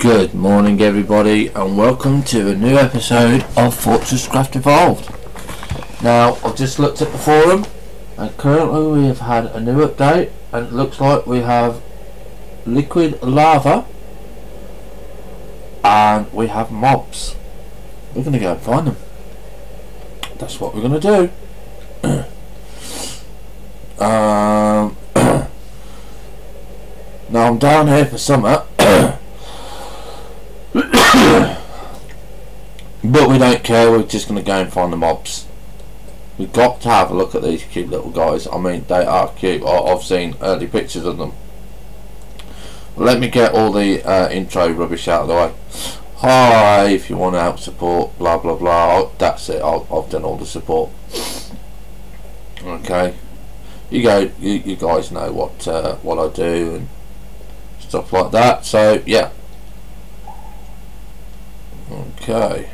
Good morning everybody and welcome to a new episode of FortressCraft Evolved. Now I've just looked at the forum and currently we have had a new update and it looks like we have liquid lava and we have mobs. We're going to go and find them. That's what we're going to do. Now I'm down here for summer. But we don't care, we're just going to go and find the mobs. We've got to have a look at these cute little guys. I mean, they are cute. I've seen early pictures of them. Let me get all the intro rubbish out of the way. Hi, if you want to help support, blah blah blah. That's it, I've done all the support. Okay. You guys know what I do and stuff like that. So, yeah. Okay.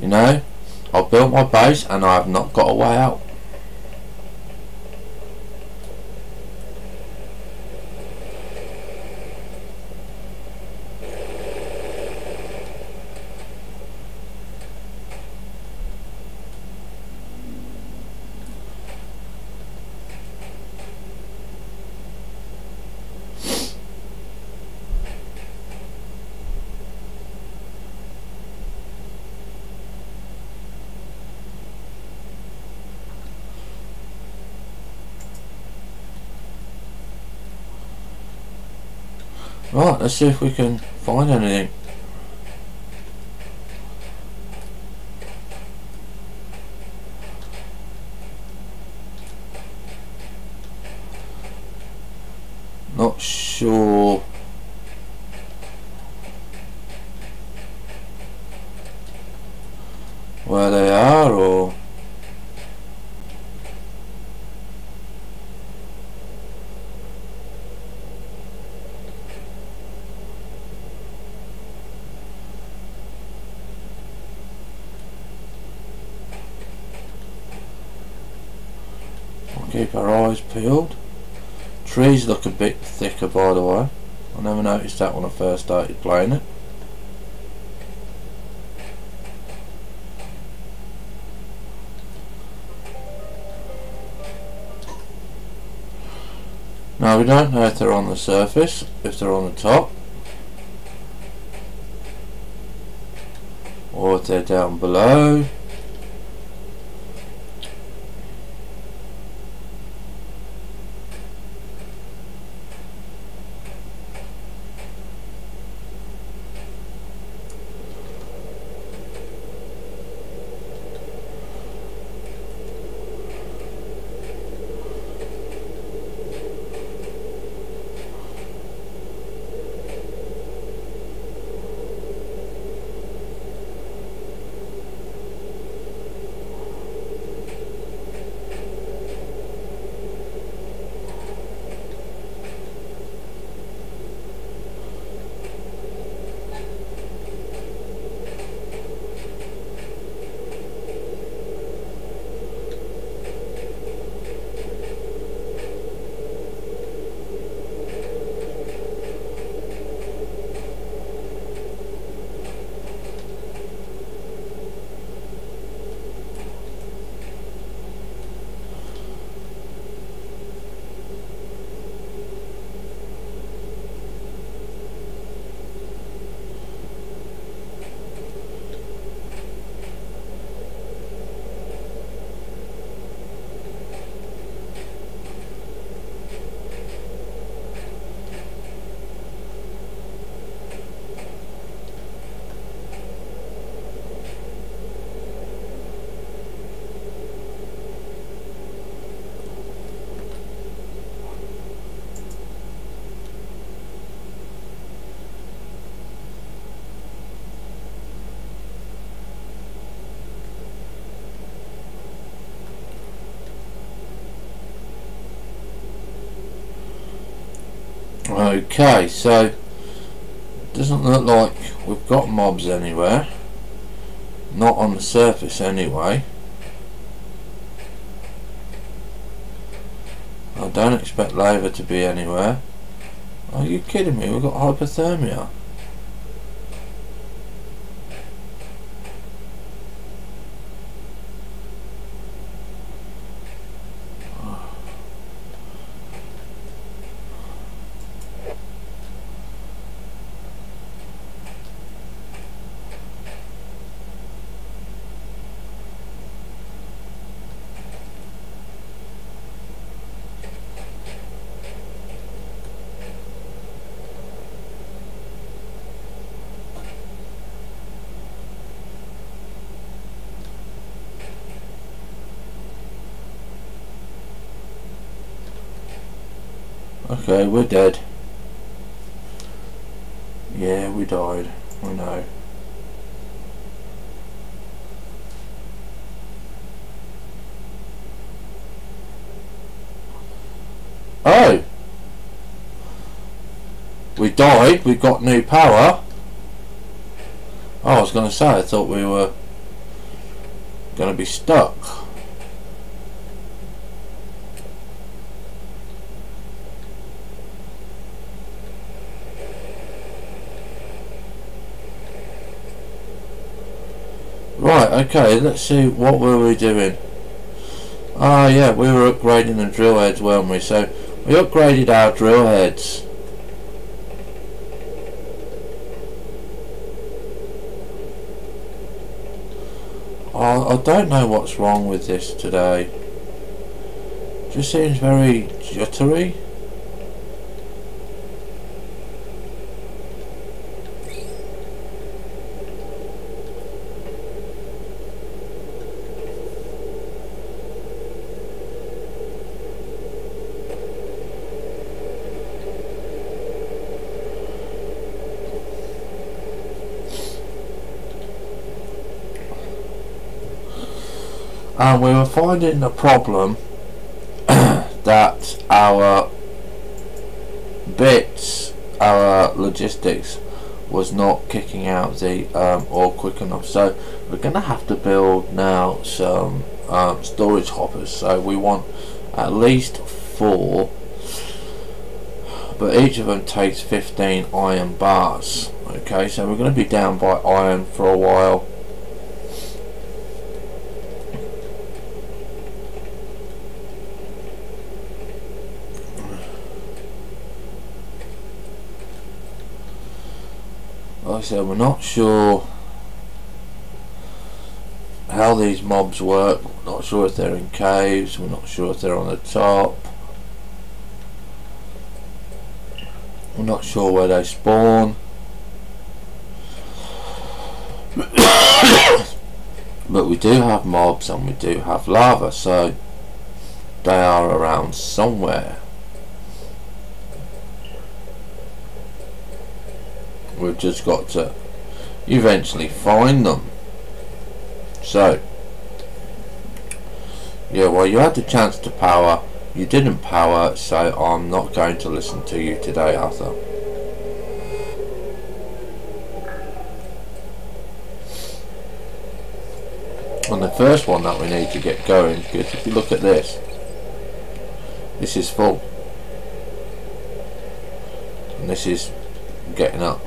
You know, I've built my base and I have not got a way out. Right, let's see if we can find anything. Not sure where they are or keep our eyes peeled. Trees look a bit thicker, by the way. I never noticed that when I first started playing it. Now we don't know if they're on the surface, if they're on the top, or if they're down below. Okay, so doesn't look like we've got mobs anywhere, not on the surface anyway. I don't expect lava to be anywhere. Are you kidding me? We've got hypothermia. Okay, we're dead. Yeah, we died. We know. Oh! We died, we got new power. Oh, I was going to say, I thought we were going to be stuck. Right, okay, let's see, what were we doing? Ah, yeah, we were upgrading the drill heads, weren't we? So, we upgraded our drill heads. I don't know what's wrong with this today. Just seems very jittery. And we were finding the problem that our bits, our logistics was not kicking out the ore quick enough, so we're going to have to build now some storage hoppers. So we want at least 4, but each of them takes 15 iron bars. Okay, so we're going to be down by iron for a while. Like I said, we're not sure how these mobs work. We're not sure if they're in caves. We're not sure if they're on the top. We're not sure where they spawn. But we do have mobs and we do have lava, so they are around somewhere. We've just got to eventually find them. So, yeah, well, you had the chance to power, you didn't power, so I'm not going to listen to you today, Arthur. And the first one that we need to get going, because if you look at this is full, and this is getting up,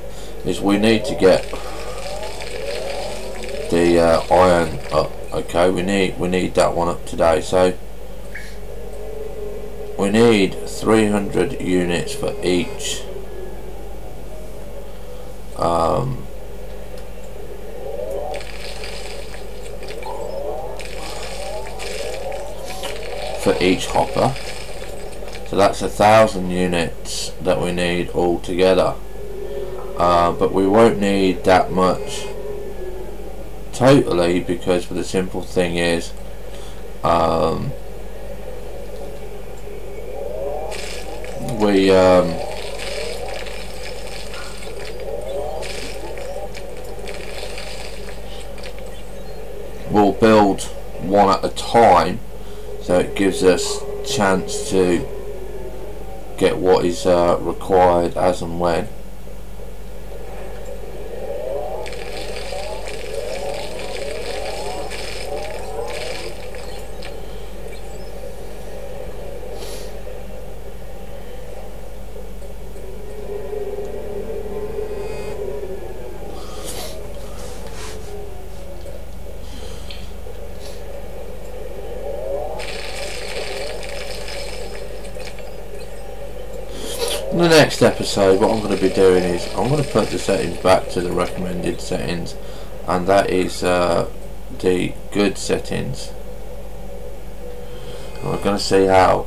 is we need to get the iron up. Okay, we need that one up today, so we need 300 units for each hopper. So that's 1,000 units that we need all together. But we won't need that much totally, because for the simple thing is we'll build one at a time, so it gives us chance to get what is required as and when. In the next episode, what I'm going to be doing is I'm going to put the settings back to the recommended settings, and that is the good settings. And we're going to see how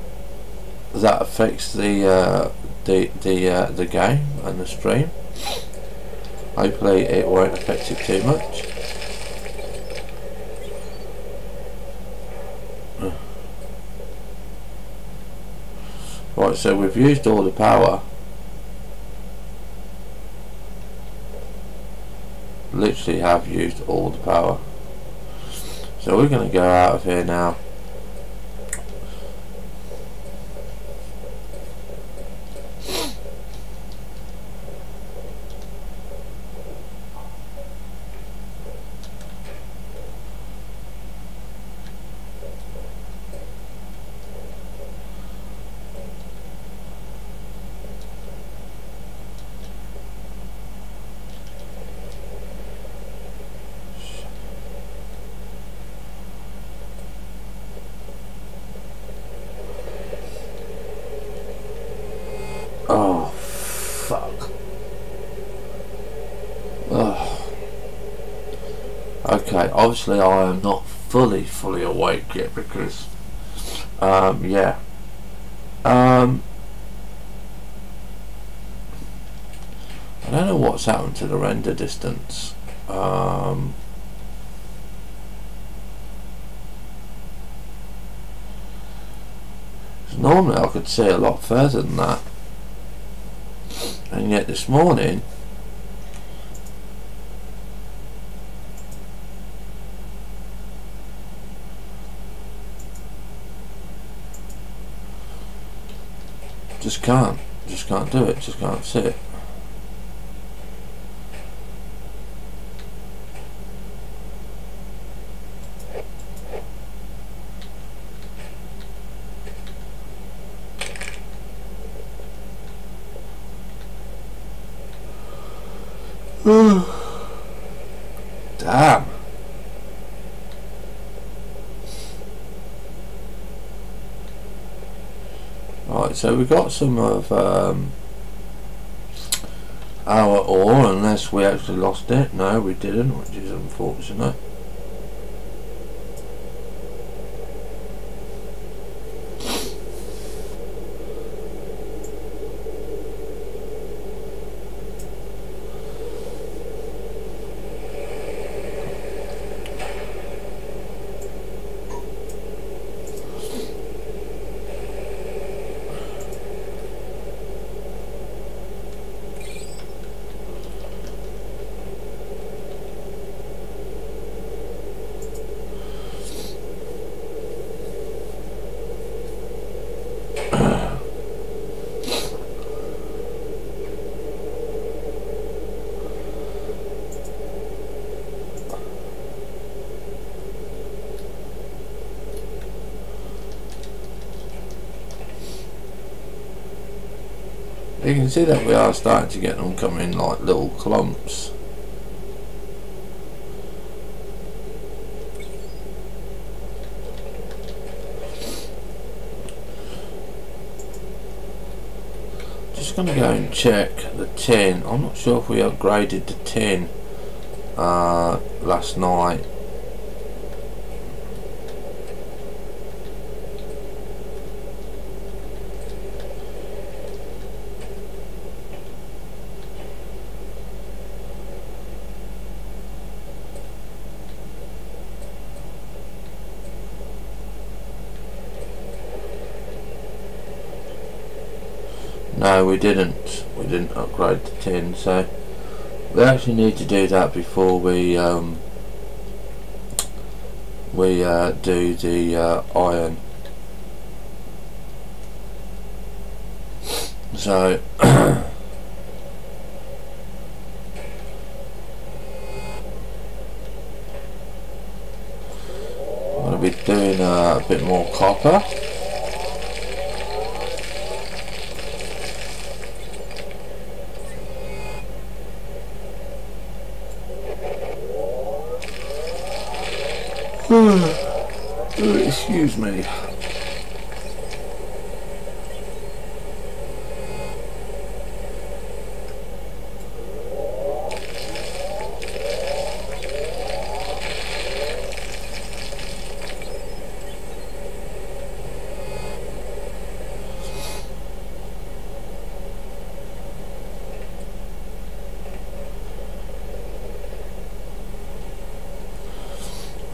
that affects the game and the stream. Hopefully it won't affect it too much. Right, so we've used all the power. Literally have used all the power. So we're going to go out of here now. Oh, fuck. Oh. Okay, obviously I am not fully awake yet because, yeah. I don't know what's happened to the render distance. Normally I could see a lot further than that. And yet this morning just can't do it, just can't see it. Damn. Right, so we got some of our ore, unless we actually lost it. No, we didn't, which is unfortunate. You can see that we are starting to get them coming in like little clumps. Just going to go and check the tin. I'm not sure if we upgraded the tin last night. No, we didn't. We didn't upgrade the tin, so we actually need to do that before we do the iron. So I'm going to be doing a bit more copper. Excuse me.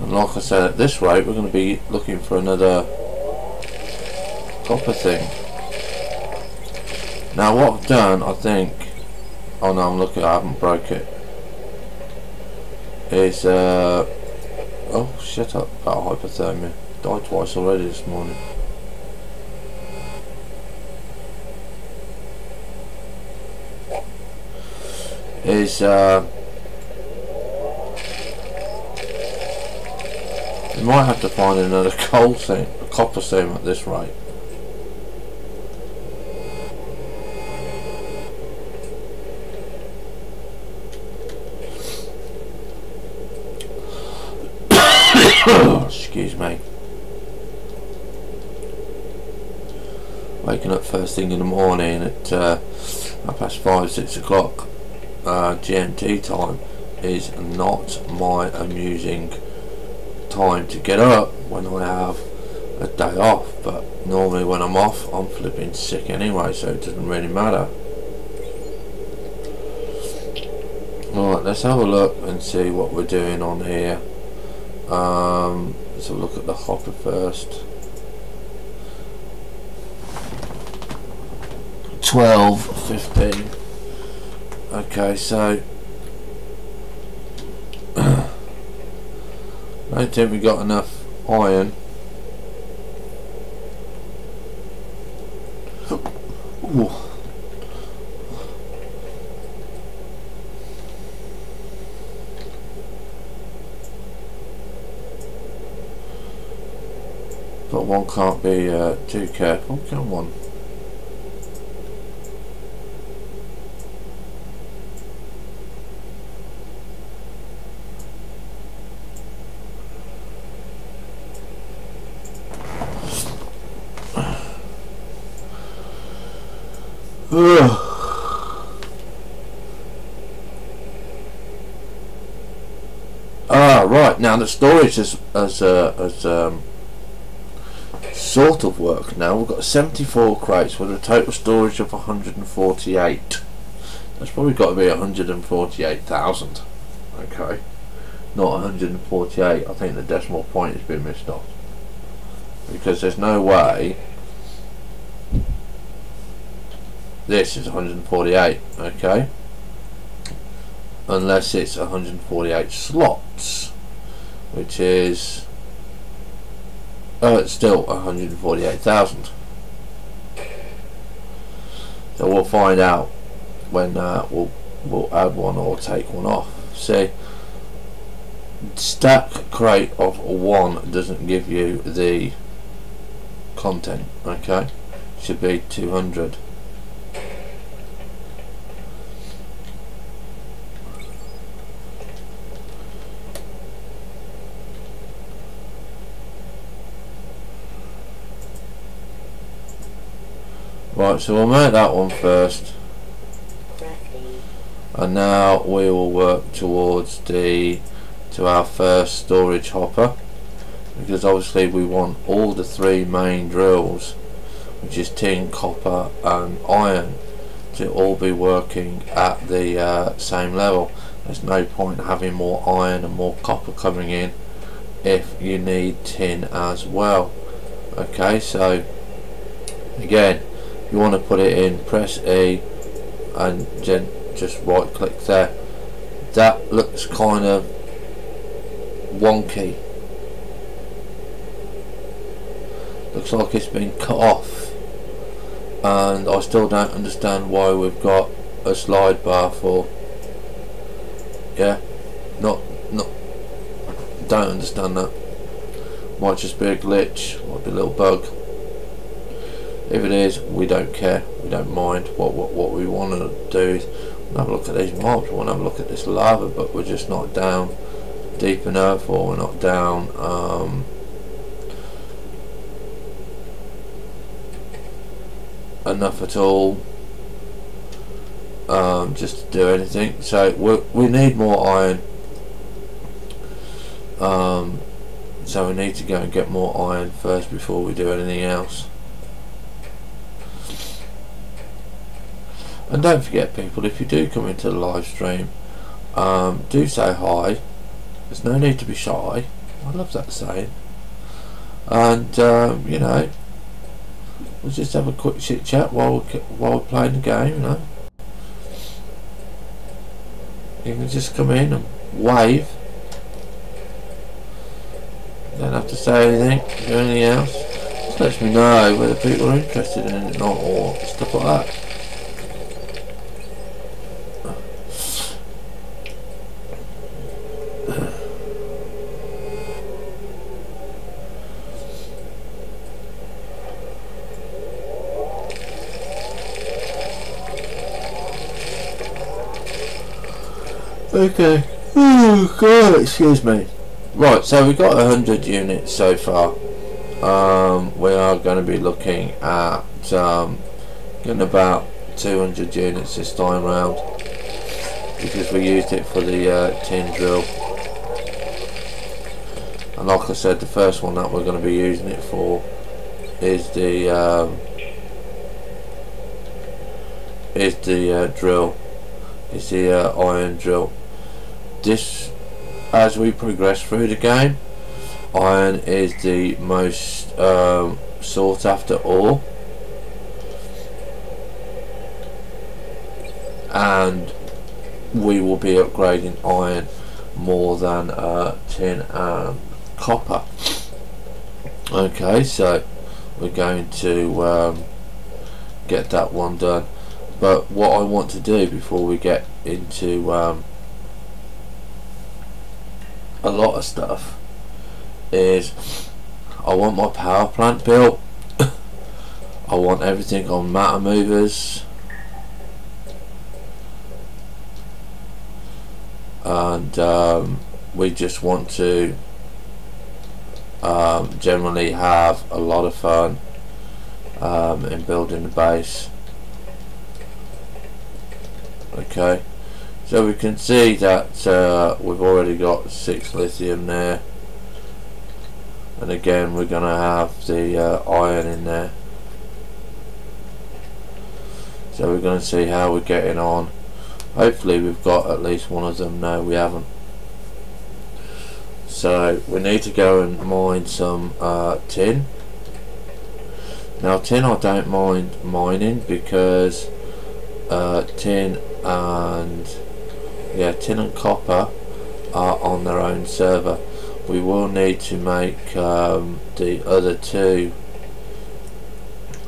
And like I said, at this rate we're going to be looking for another copper thing. Now what I've done, I think, oh no, I'm looking, I haven't broke it, is oh shut up about hypothermia. Died twice already this morning. Is we might have to find another coal seam, a copper seam at this rate. Excuse me. Waking up first thing in the morning at 5:30, 6 o'clock GMT time is not my amusing time to get up when I have a day off, but normally when I'm off I'm flipping sick anyway, so it doesn't really matter. Alright, let's have a look and see what we're doing on here. Let's have a look at the hopper first. 12, 15. Okay, so I don't think we got enough iron. Ooh. But one can't be too careful. Come on. Right, now the storage has sort of worked now. We've got 74 crates with a total storage of 148. That's probably got to be 148,000. Okay, not 148. I think the decimal point has been missed off, because there's no way this is 148, okay, unless it's 148 slots, which is it's still 148,000. So we'll find out when we'll add one or take one off. See, stack crate of 1 doesn't give you the content, okay, should be 200. Right, so we'll make that one first, and now we will work towards our first storage hopper, because obviously we want all the 3 main drills, which is tin, copper and iron, to all be working at the same level. There's no point having more iron and more copper coming in if you need tin as well. Okay, so again, you want to put it in, press E and just right click there. That looks kind of wonky, looks like it's been cut off. and I still don't understand why we've got a slide bar for. Yeah, not don't understand that. Might just be a glitch, might be a little bug. If it is, we don't care, we don't mind. What we want to do is have a look at these mobs, we want to have a look at this lava, but we're just not down deep enough, or we're not down enough at all just to do anything. So we need more iron, so we need to go and get more iron first before we do anything else. And don't forget, people, if you do come into the live stream, do say hi. There's no need to be shy. I love that saying. And you know, we'll just have a quick chit chat while we're playing the game. You know, you can just come in and wave. Don't have to say anything, do anything else. Just lets me know whether people are interested in it or not, or stuff like that. Okay. Oh God, excuse me. Right, so we've got 100 units so far. We are going to be looking at getting about 200 units this time round, because we used it for the tin drill. And like I said, the first one that we're going to be using it for is the drill. It's the iron drill. This, as we progress through the game, iron is the most sought after ore, and we will be upgrading iron more than tin and copper. Okay, so we're going to get that one done. But what I want to do before we get into a lot of stuff is I want my power plant built. I want everything on matter movers, and we just want to generally have a lot of fun in building the base. Okay, so we can see that we've already got 6 lithium there, and again we're going to have the iron in there. So we're going to see how we're getting on. Hopefully we've got at least one of them. No, we haven't. So we need to go and mine some tin. Now tin I don't mind mining, because tin and copper are on their own server. We will need to make the other two,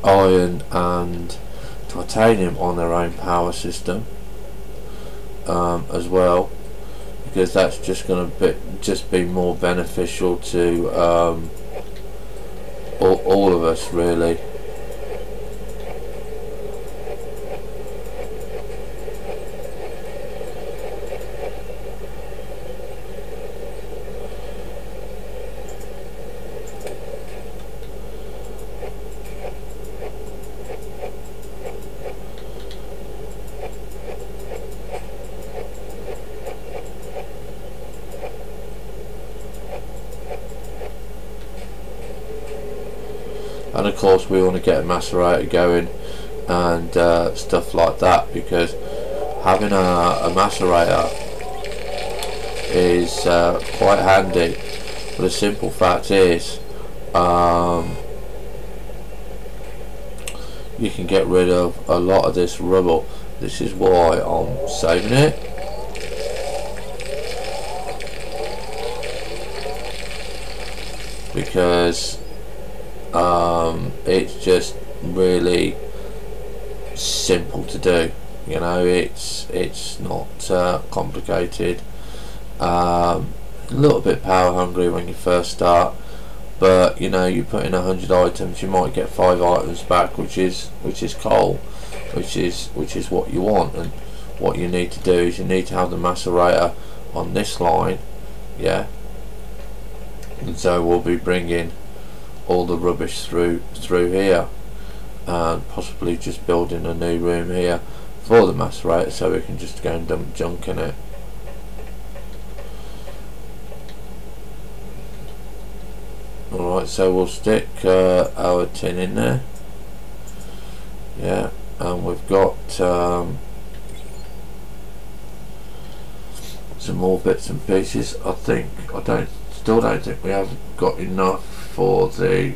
iron and titanium, on their own power system as well, because that's just going to be more beneficial to all of us, really. And of course we want to get a macerator going and stuff like that, because having a macerator is quite handy. But the simple fact is you can get rid of a lot of this rubble. This is why I'm saving it. Because it's just really simple to do. You know, it's not complicated. A little bit power hungry when you first start, but you know, you put in 100 items, you might get 5 items back, which is coal, which is what you want. And what you need to do is you need to have the macerator on this line, yeah. And so we'll be bringing all the rubbish through here, and possibly just building a new room here for the macerator so we can just go and dump junk in it. Alright, so we'll stick our tin in there, yeah, and we've got some more bits and pieces. I still don't think we have got enough for the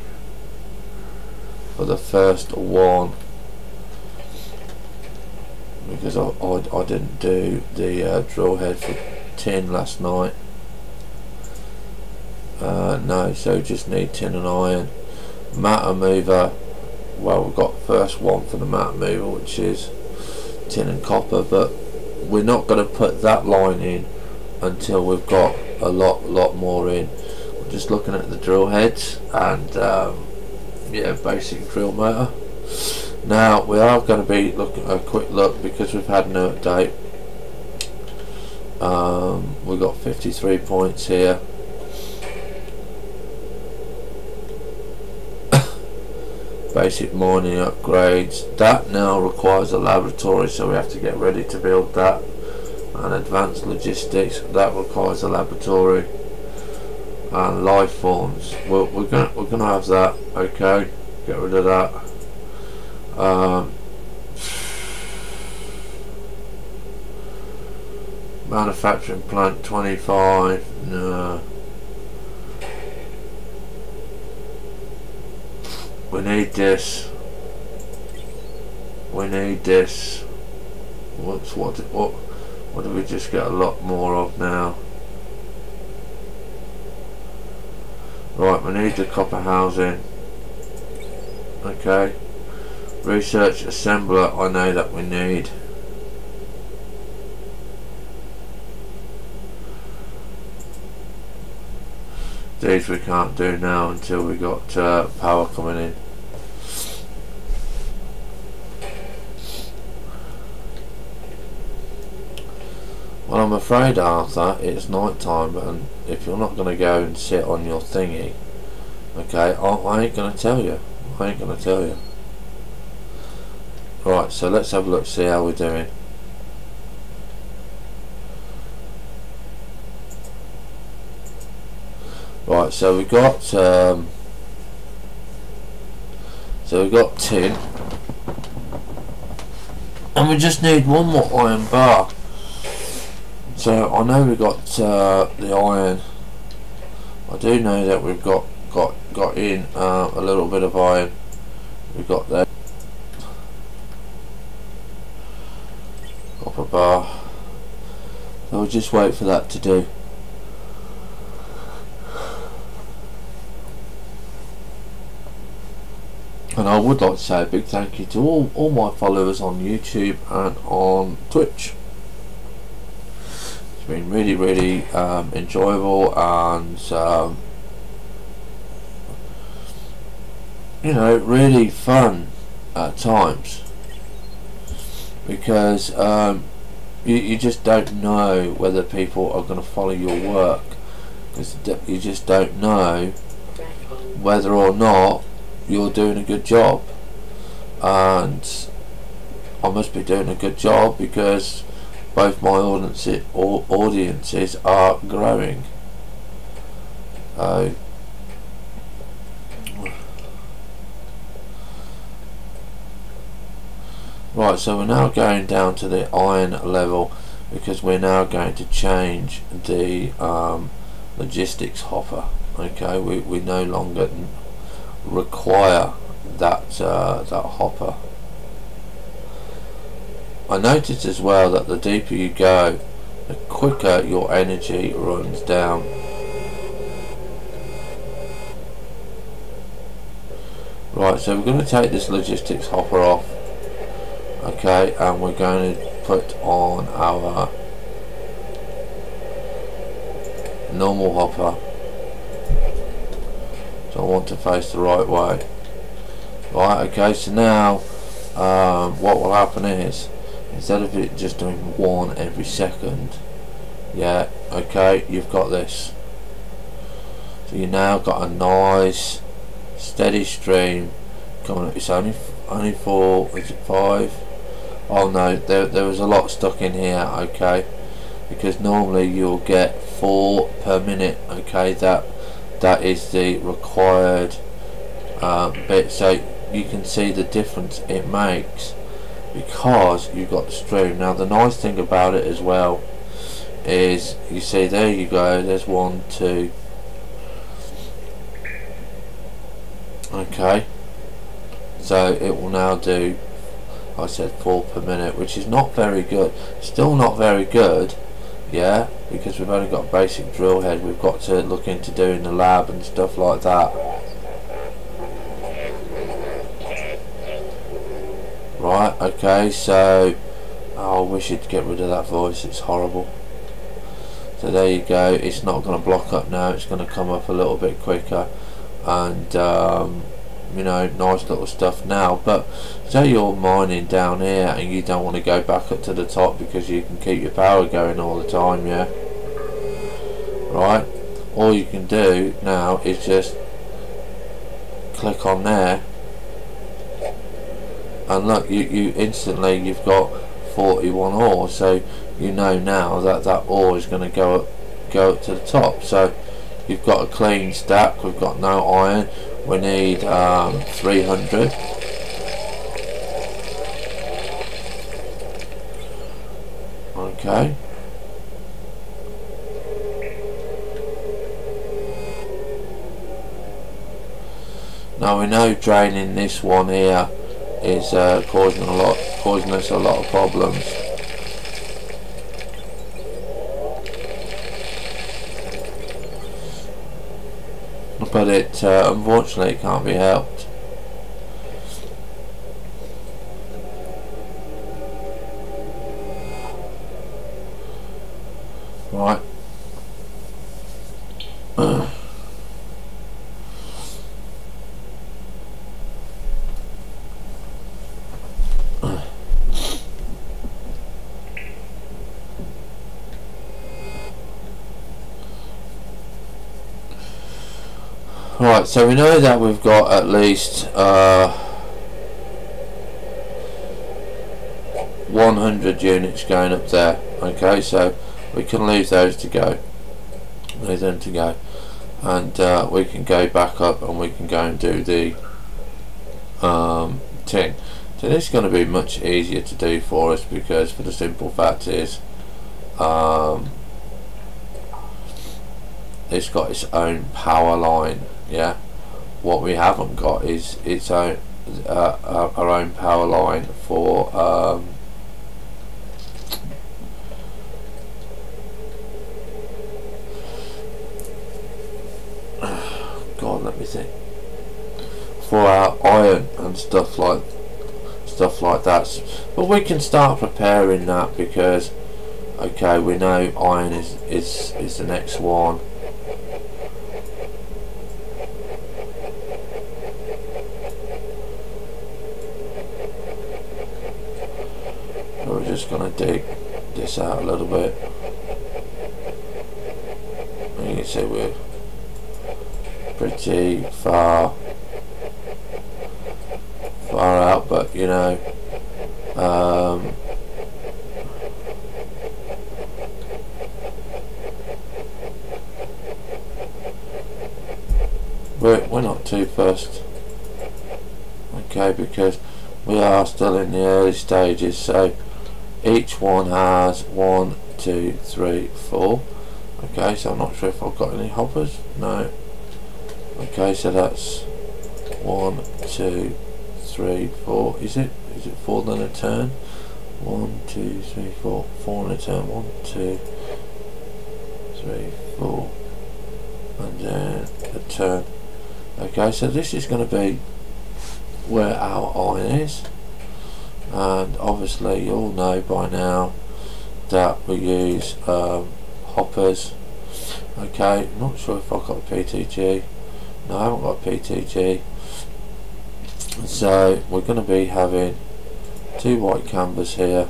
first one, because I didn't do the drill head for tin last night. No, so just need tin and iron. Matter mover, well, we've got first one for the matter mover, which is tin and copper, but we're not going to put that line in until we've got a lot more in. We're just looking at the drill heads and yeah, basic drill motor. Now we are going to be looking at a quick look, because we've had an update. We've got 53 points here. Basic mining upgrades, that now requires a laboratory, so we have to get ready to build that. And advanced logistics, that requires a laboratory. And life forms, we're gonna have that. Okay, get rid of that. Manufacturing plant 25, no. We need this. We need this. What do we just get a lot more of now? Right, we need the copper housing. Okay. Research assembler, I know that we need. These we can't do now until we got power coming in. Well, I'm afraid, Arthur, it's night time, and if you're not going to go and sit on your thingy, okay, I ain't going to tell you. I ain't going to tell you. Right, so let's have a look, see how we're doing. Right, so we've got tin, and we just need one more iron bar. So I know we've got the iron. I do know that we've got in a little bit of iron. We've got that copper bar. So we'll just wait for that to do. And I would like to say a big thank you to all my followers on YouTube and on Twitch. It's been really enjoyable, and you know, really fun at times, because you just don't know whether people are going to follow your work, because you just don't know whether or not you're doing a good job. And I must be doing a good job, because both my audiences are growing. Right, so we're now going down to the iron level, because we're now going to change the logistics hopper. Okay, we no longer require that hopper. I noticed as well that the deeper you go, the quicker your energy runs down. Right, so we're going to take this logistics hopper off. Okay, and we're going to put on our normal hopper. So I want to face the right way. Right, okay, so now what will happen is, instead of it just doing one every second, yeah, okay, you've got this. So you now got a nice steady stream coming up. It's only 4, is it 5? Oh no, there was a lot stuck in here, okay, because normally you'll get 4 per minute, okay, that is the required bit. So you can see the difference it makes because you've got the stream. Now the nice thing about it as well is, you see, there you go, there's 1, 2, okay, so it will now do, I said 4 per minute, which is not very good, still not very good, yeah, because we've only got a basic drill head. We've got to look into doing the lab and stuff like that. Right, okay, so oh, I wish you'd get rid of that voice, it's horrible. So there you go, it's not going to block up now, it's going to come up a little bit quicker, and you know, nice little stuff now. But say you're mining down here and you don't want to go back up to the top because you can keep your power going all the time, yeah, right, all you can do now is just click on there, and look, you instantly, you've got 41 ore, so you know now that that ore is going to go up to the top. So you've got a clean stack, we've got no iron, we need 300. Okay, now we know draining this one here is causing us a lot of problems. But it unfortunately it can't be helped. Right. Right, so we know that we've got at least 100 units going up there. Okay, so we can leave those to go, leave them to go, and we can go back up and we can go and do the tin. So this is going to be much easier to do for us, because for the simple fact is it's got its own power line. Yeah, what we haven't got is its own our own power line for God, let me think, for our iron and stuff like that. But we can start preparing that, because okay, we know iron is the next one. We're just going to dig this out a little bit. And you can see we're pretty far out, but you know, we're not too fussed. Okay, because we are still in the early stages. So each one has 1, 2, 3, 4. Okay, so I'm not sure if I've got any hoppers. No. Okay, so that's 1, 2, 3, 4. Is it 4 then a turn? 1, 2, 3, 4. 4 in a turn. 1, 2, 3, 4, and then a turn. Okay, so this is going to be where our iron is. and obviously you all know by now that we use hoppers. Okay, not sure if I've got a PTG. No, I haven't got a PTG. So we're going to be having 2 white canvas here,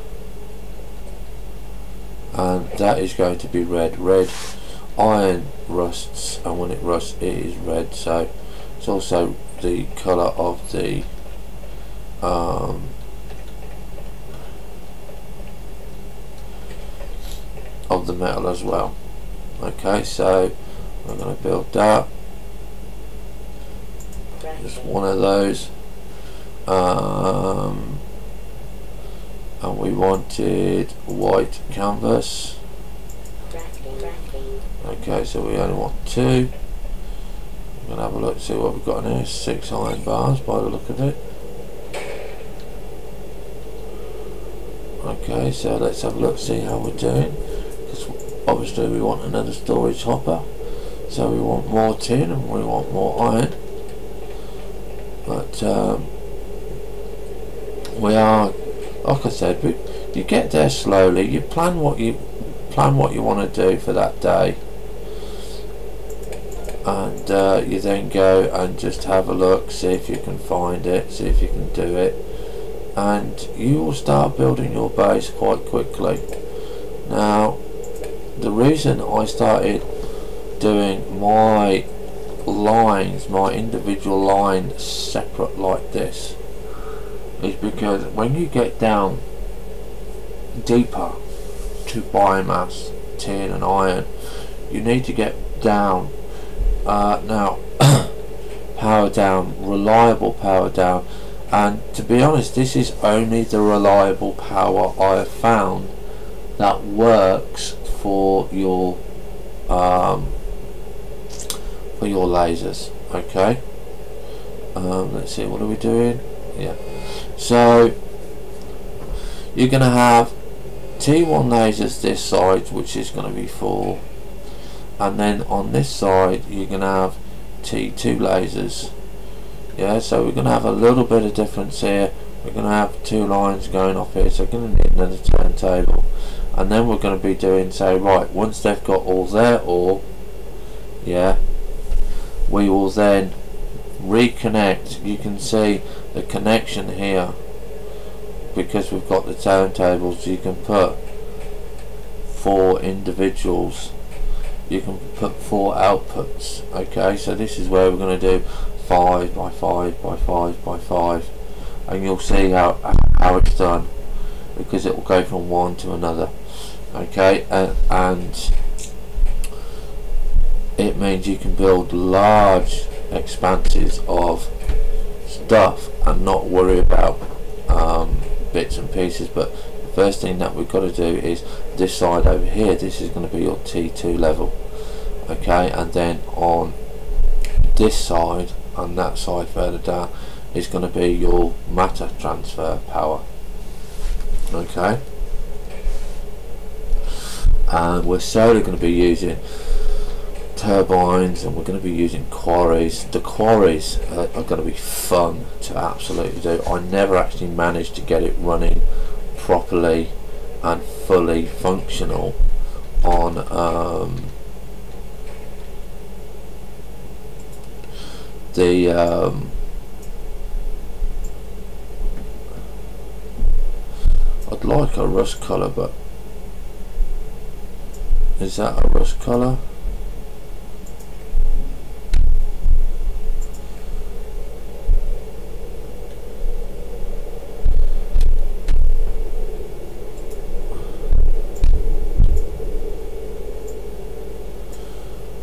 and that is going to be red. Red iron rusts, and when it rusts it is red, so it's also the colour of the of the metal as well. Okay, so I'm going to build that. Just one of those, and we wanted white canvas. Okay, so we only want 2. I'm going to have a look, see what we've got in here. 6 iron bars by the look of it. Okay, so let's have a look, see how we're doing, because obviously we want another storage hopper, so we want more tin and we want more iron. But we are, like I said, you get there slowly. You plan what you want to do for that day, and you then go and just have a look, see if you can find it, see if you can do it, and you will start building your base quite quickly. Now, the reason I started doing my lines, my individual lines separate like this, is because when you get down deeper to biomass, tin and iron, you need to get down now power down, reliable power down, and to be honest, this is only the reliable power I have found that works for your lasers. Okay, let's see, what are we doing? Yeah, so you're going to have T1 lasers this side, which is going to be 4, and then on this side you're going to have T2 lasers. Yeah, so we're going to have a little bit of difference here. We're going to have 2 lines going off here, so we're going to need another turntable, and then we're going to be doing, say, right, once they've got all their ore, yeah, we will then reconnect. You can see the connection here, because we've got the turntables. You can put 4 individuals, you can put 4 outputs. Okay, so this is where we're going to do 5 by 5 by 5 by 5, and you'll see how it's done, because it will go from one to another. Okay, and it means you can build large expanses of stuff and not worry about bits and pieces. But the first thing that we've got to do is this side over here. This is going to be your T2 level. Okay, and then on this side and that side further down is going to be your matter transfer power. Okay, and we're solely going to be using turbines, and we're going to be using quarries. The quarries are going to be fun to absolutely do. I never actually managed to get it running properly and fully functional on I'd like a rust colour, but is that a rust colour?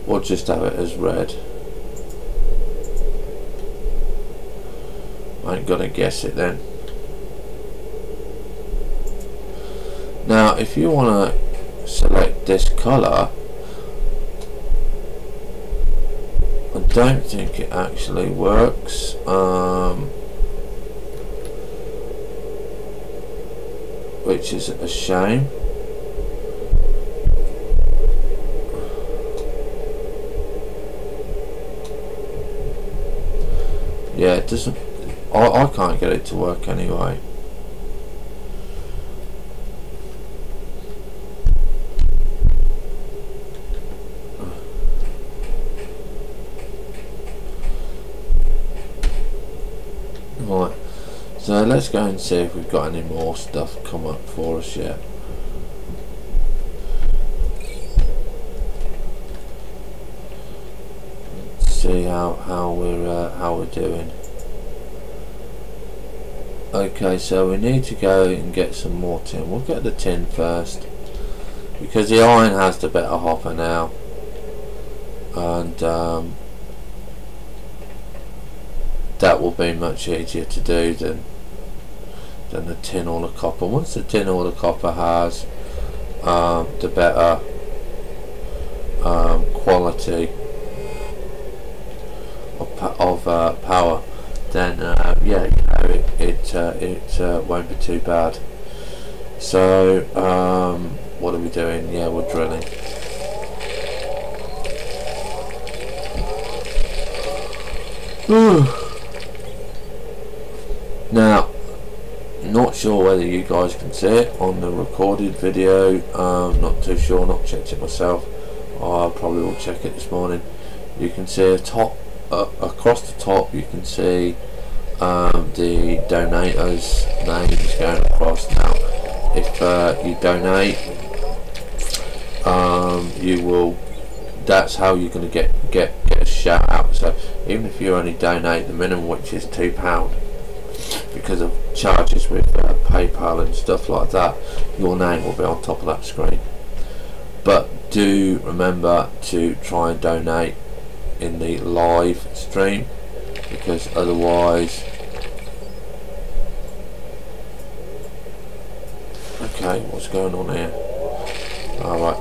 We'll just have it as red. I ain't gonna guess it then. Now if you want to select this colour, I don't think it actually works. Which is a shame. Yeah, it doesn't. I can't get it to work anyway. Right, so let's go and see if we've got any more stuff come up for us yet. Let's see how we're doing. Okay, so we need to go and get some more tin. We'll get the tin first because the iron has the better hopper now, and that will be much easier to do than the tin or the copper. Once the tin or the copper has the better quality of power, then yeah, you know, it won't be too bad. So what are we doing? Yeah, we're drilling. Now, not sure whether you guys can see it on the recorded video. Not too sure, not checked it myself. I probably will check it this morning. You can see across the top, you can see the donators' names going across. Now, if you donate, you will. That's how you're going to get a shout out. So even if you only donate the minimum, which is £2, because of charges with PayPal and stuff like that, your name will be on top of that screen. But do remember to try and donate in the live stream, because otherwise, okay, what's going on here? Alright,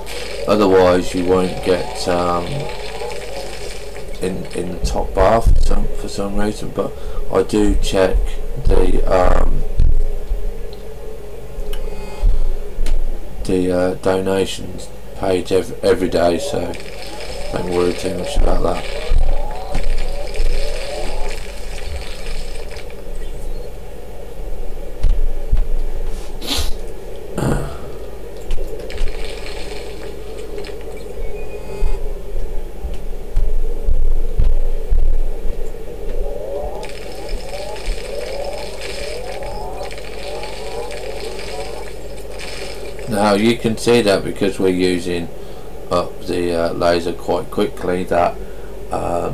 otherwise you won't get in the top bar for some reason. But I do check the donations page every day, so don't worry too much about that. Now you can see that because we're using up the laser quite quickly, that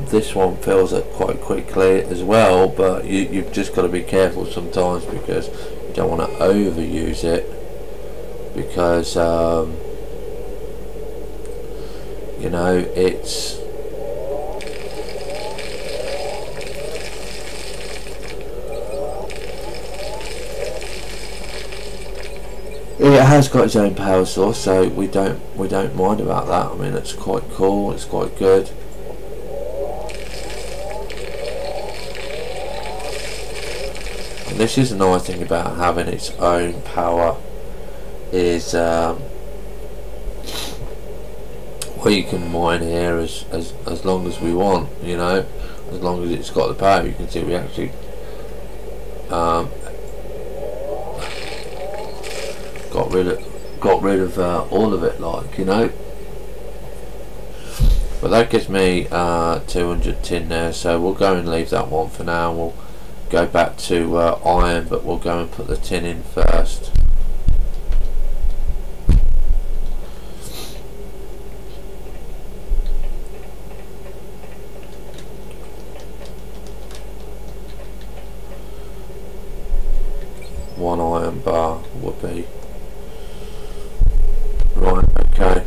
this one fills up quite quickly as well, but you've just got to be careful sometimes, because you don't want to overuse it, because you know, it has got its own power source, so we don't mind about that. I mean, it's quite cool, it's quite good. And this is the nice thing about having its own power, is we can mine here as long as we want, you know, as long as it's got the power. You can see we actually got rid of all of it, like, you know. But that gives me 200 tin there, so we'll go and leave that one for now. We'll go back to iron, but we'll go and put the tin in first. One iron bar would be right. Okay,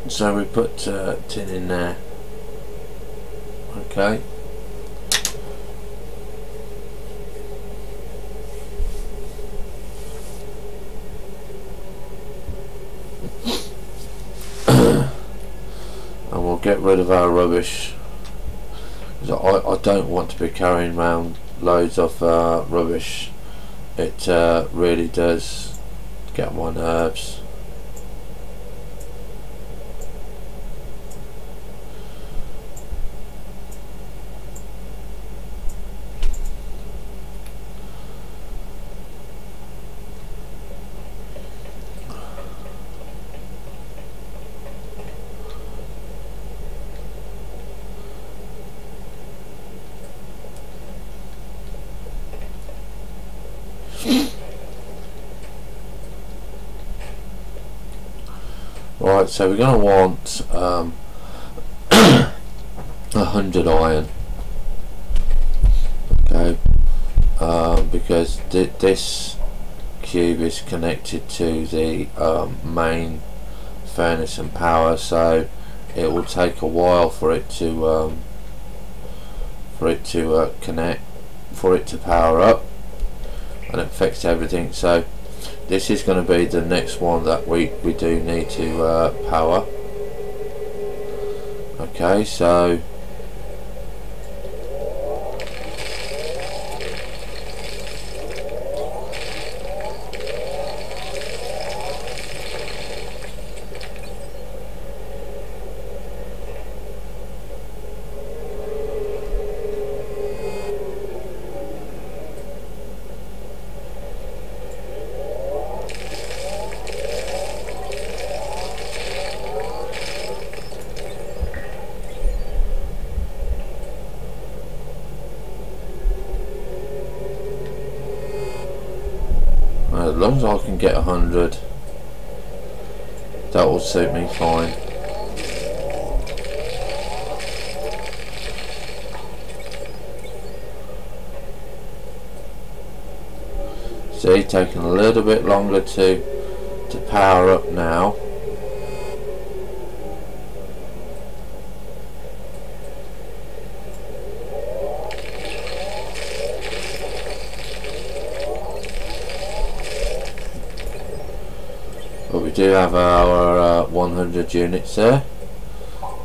so we put tin in there. Okay, and we'll get rid of our rubbish, because I don't want to be carrying around loads of rubbish. It really does get on my nerves. Right, so we're going to want 100 iron. Okay, because this cube is connected to the main furnace and power, so it will take a while for it to connect, for it to power up, and it affects everything. So this is going to be the next one that we do need to power. Okay, so as long as I can get 100, that will suit me fine. See, taking a little bit longer to power up now. But we do have our 100 units there,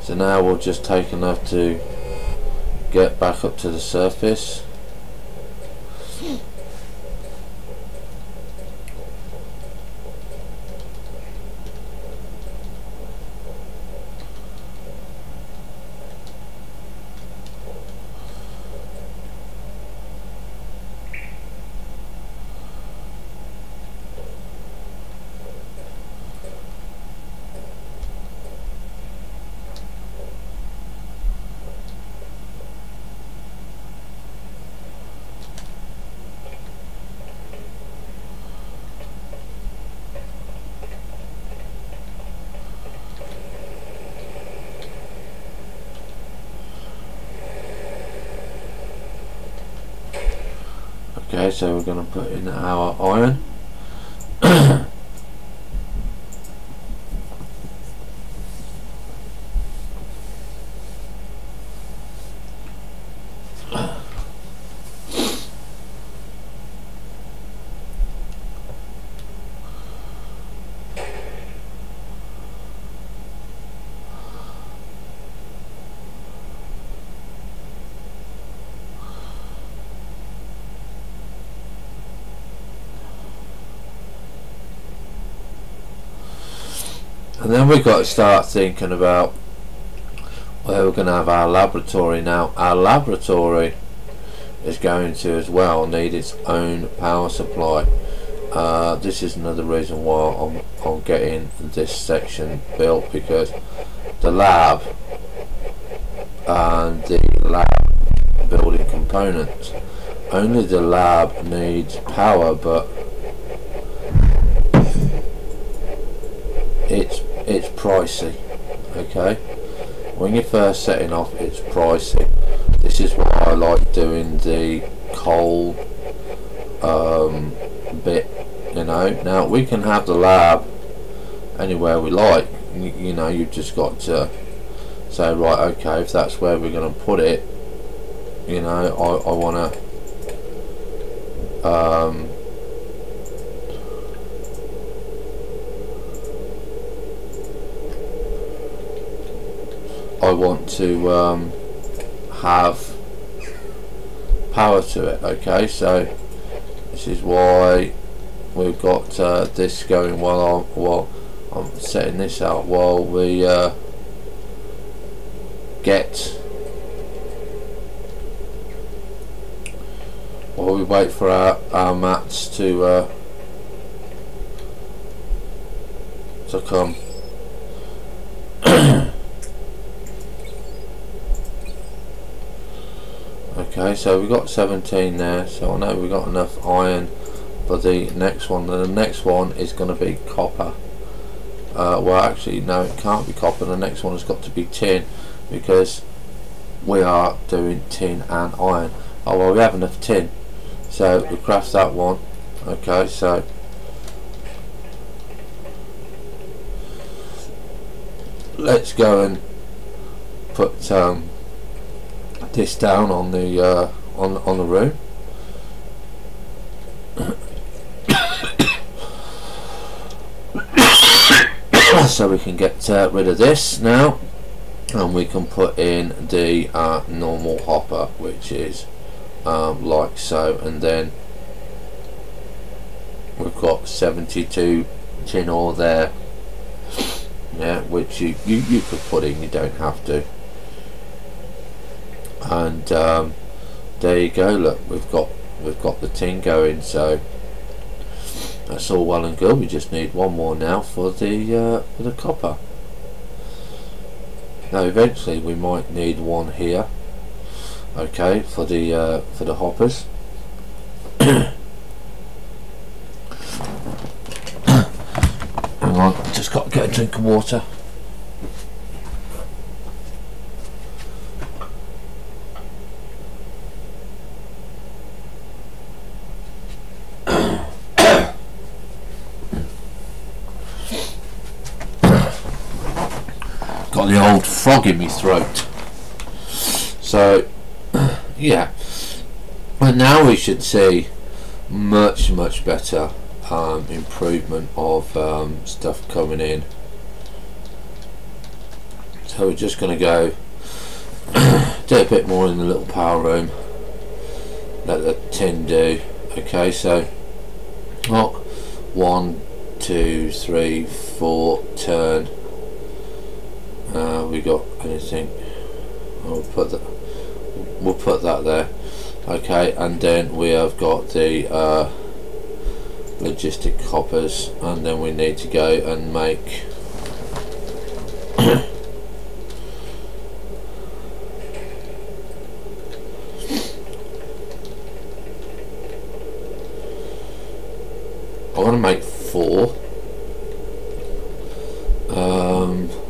so now we'll just take enough to get back up to the surface. Okay, so we're going to put in our iron. And then we've got to start thinking about where we're going to have our laboratory. Now our laboratory is going to as well need its own power supply. This is another reason why I'm getting this section built, because the lab and the lab building components, only the lab needs power, but it's pricey. Okay, when you're first setting off, it's pricey. This is why I like doing the coal bit, you know. Now we can have the lab anywhere we like, you know. You've just got to say, right, okay, if that's where we're going to put it, you know, I want to have power to it. Okay, so this is why we've got this going while I'm setting this out, while we wait for our mats to come. Okay, so we've got 17 there, so I know we've got enough iron for the next one. And the next one is going to be copper. well actually no, it can't be copper, the next one has got to be tin, because we are doing tin and iron. Oh well, we have enough tin, so we'll craft that one. Okay, so let's go and put this down on the room. So we can get rid of this now, and we can put in the normal hopper, which is like so, and then we've got 72 tin ore there, yeah, which you could put in, you don't have to. And there you go, look, we've got the tin going, so that's all well and good. We just need one more now for the copper. Now eventually we might need one here, okay, for the hoppers. Hang on, just got to get a drink of water. Got the old frog in my throat. So yeah, but now we should see much better improvement of stuff coming in. So we're just going to go do a bit more in the little power room, let the tin do. Okay, so 1 2 3 4 turn. We got anything? We'll put that there. Okay, and then we have got the logistic hoppers, and then we need to go and make I want to make 4.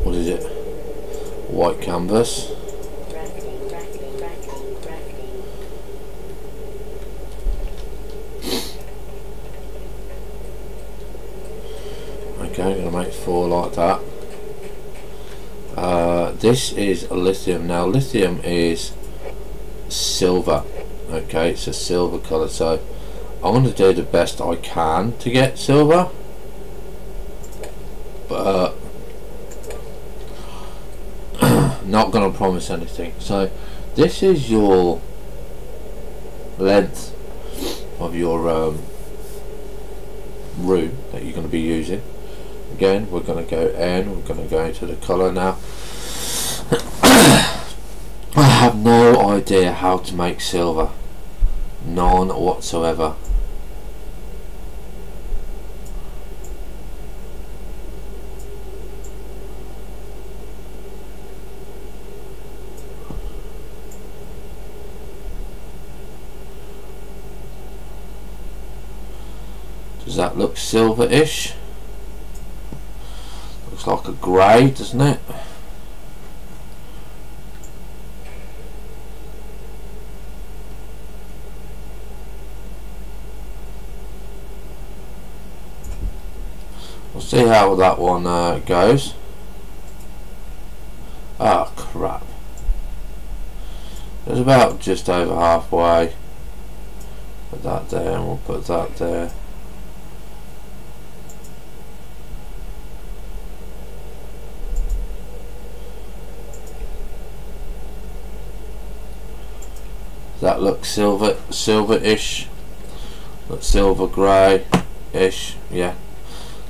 What is it? White canvas. Okay, I'm going to make 4 like that. This is lithium. Now lithium is silver. Okay, it's a silver colour, so I'm going to do the best I can to get silver, but not going to promise anything. So this is your length of your room that you're going to be using. Again, we're going to go in, we're going to go into the colour now. I have no idea how to make silver, none whatsoever. Does that look silver-ish? Looks like a grey, doesn't it? We'll see how that one goes. Oh crap. It's about just over halfway. Put that there, and we'll put that there. That looks silver-ish, looks silver grey-ish, yeah.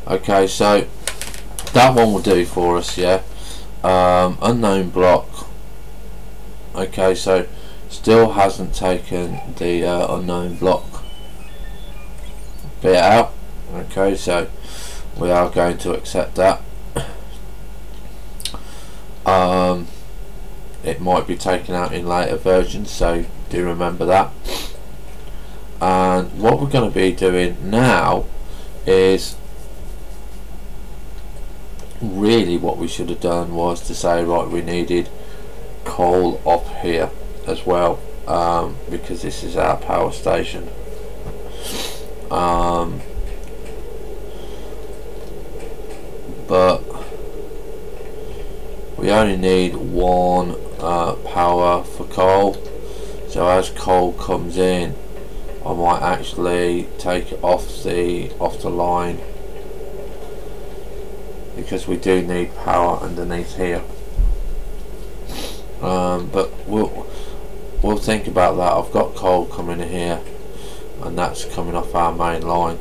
Okay, so that one will do for us, yeah. Unknown block. Okay, so still hasn't taken the unknown block bit out. Okay, so we are going to accept that. It might be taken out in later versions, so do remember that. And what we're going to be doing now is really what we should have done was to say, right, we needed coal up here as well, because this is our power station. But we only need one power for coal, so as coal comes in I might actually take it off the line, because we do need power underneath here. But we'll think about that. I've got coal coming in here, and that's coming off our main line,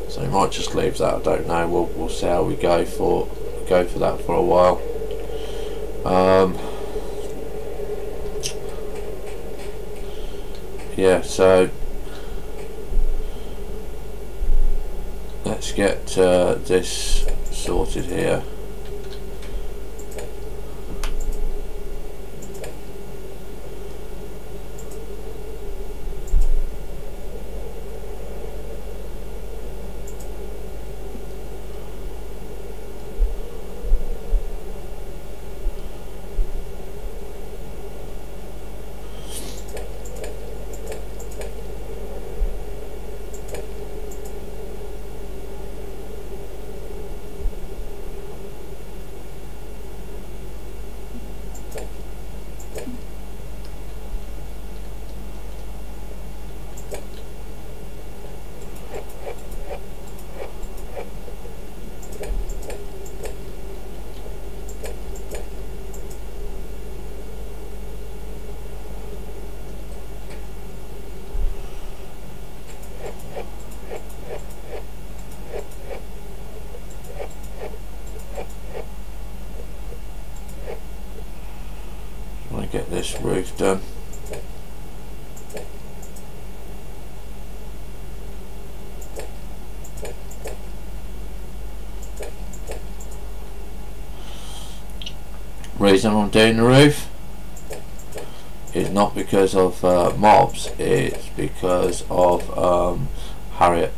so we might just leave that. I don't know. We'll see how we go for that for a while. Yeah, so let's get this sorted here. Get this roof done. Reason I'm doing the roof is not because of mobs, it's because of Harriet.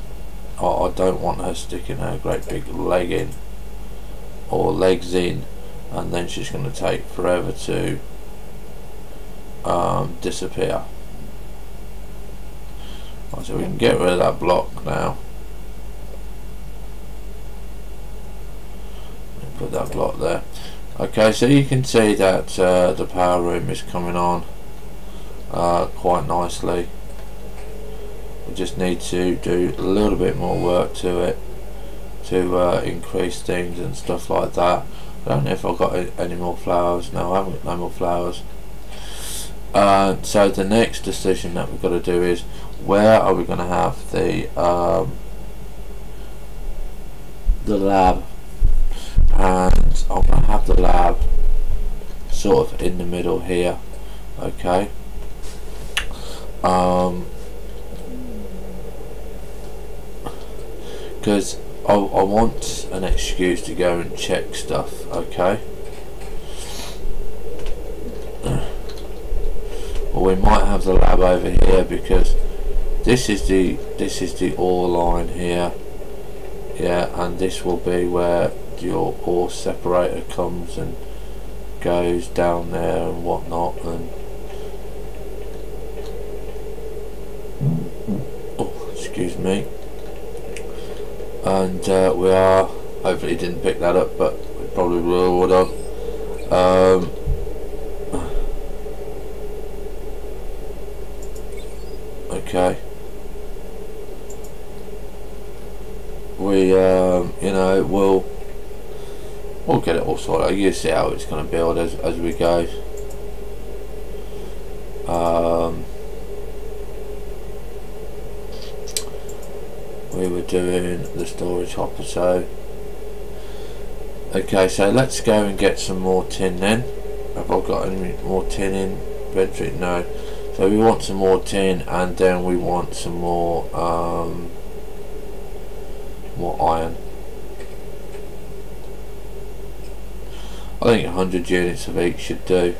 I don't want her sticking her great big leg in, or legs in, and then she's going to take forever to disappear. Right, so we can get rid of that block now. Put that block there. Okay, so you can see that the power room is coming on quite nicely. We just need to do a little bit more work to it to increase things and stuff like that. I don't know if I've got any more flowers. No, I haven't got no more flowers. So the next decision that we've got to do is, where are we going to have the lab? And I'm going to have the lab sort of in the middle here. Okay. Because I want an excuse to go and check stuff. Okay. Well, we might have the lab over here, because this is the ore line here. Yeah, and this will be where your ore separator comes and goes down there and whatnot. And oh, excuse me. And we are, hopefully didn't pick that up, but we probably would have. Okay. We you know, we'll get it all sorted out. You see how it's going to build as we go. We were doing the storage hopper, so okay, so let's go and get some more tin then. Have I got any more tin in Bedford? No. So we want some more tin, and then we want some more iron. I think 100 units of each should do.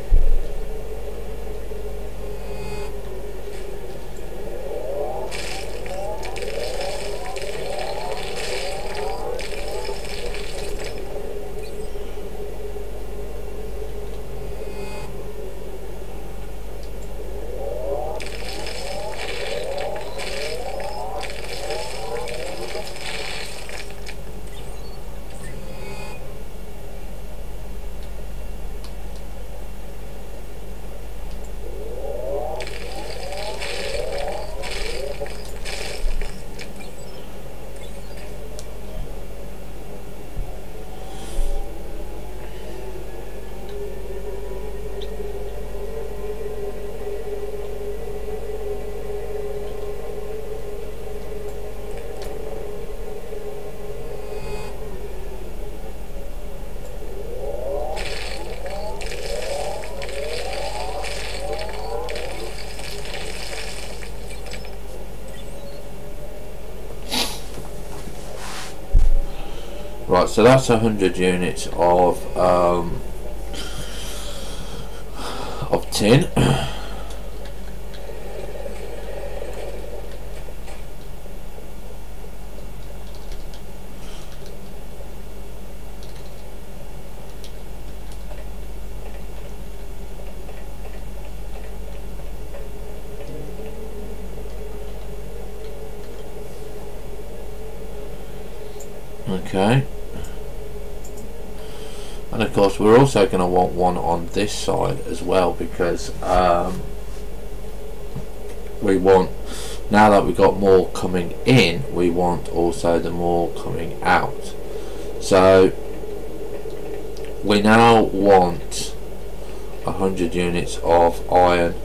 Right, so that's 100 units of tin. Okay, and of course we're also going to want one on this side as well, because we want, now that we've got more coming in, we want also the more coming out. So we now want 100 units of iron,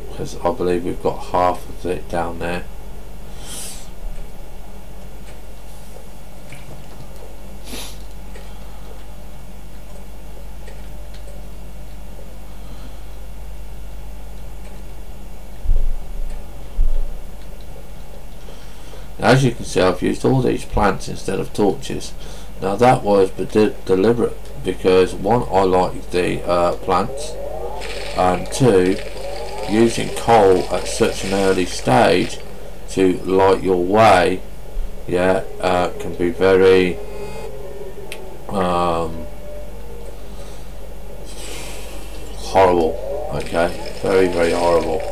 because I believe we've got half of it down there. As you can see, I've used all these plants instead of torches. Now that was deliberate, because one, I like the plants, and two, using coal at such an early stage to light your way, yeah, can be very horrible. Okay, very, very horrible.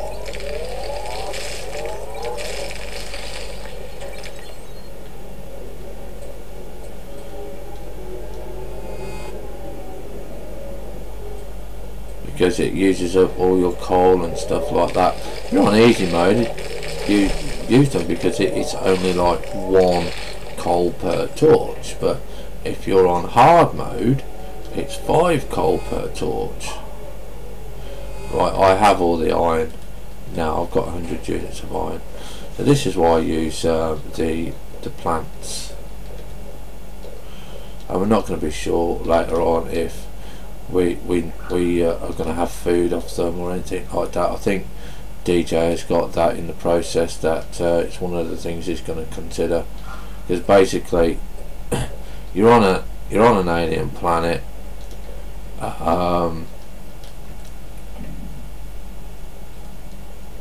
Because it uses up all your coal and stuff like that. If you're on easy mode, you use them because it's only like 1 coal per torch, but if you're on hard mode, it's 5 coal per torch. Right, I have all the iron now. I've got 100 units of iron, so this is why I use the plants. And we're not going to be sure later on if we are going to have food off them or anything like that. I think DJ has got that in the process, that it's one of the things he's going to consider, because basically you're on an alien planet,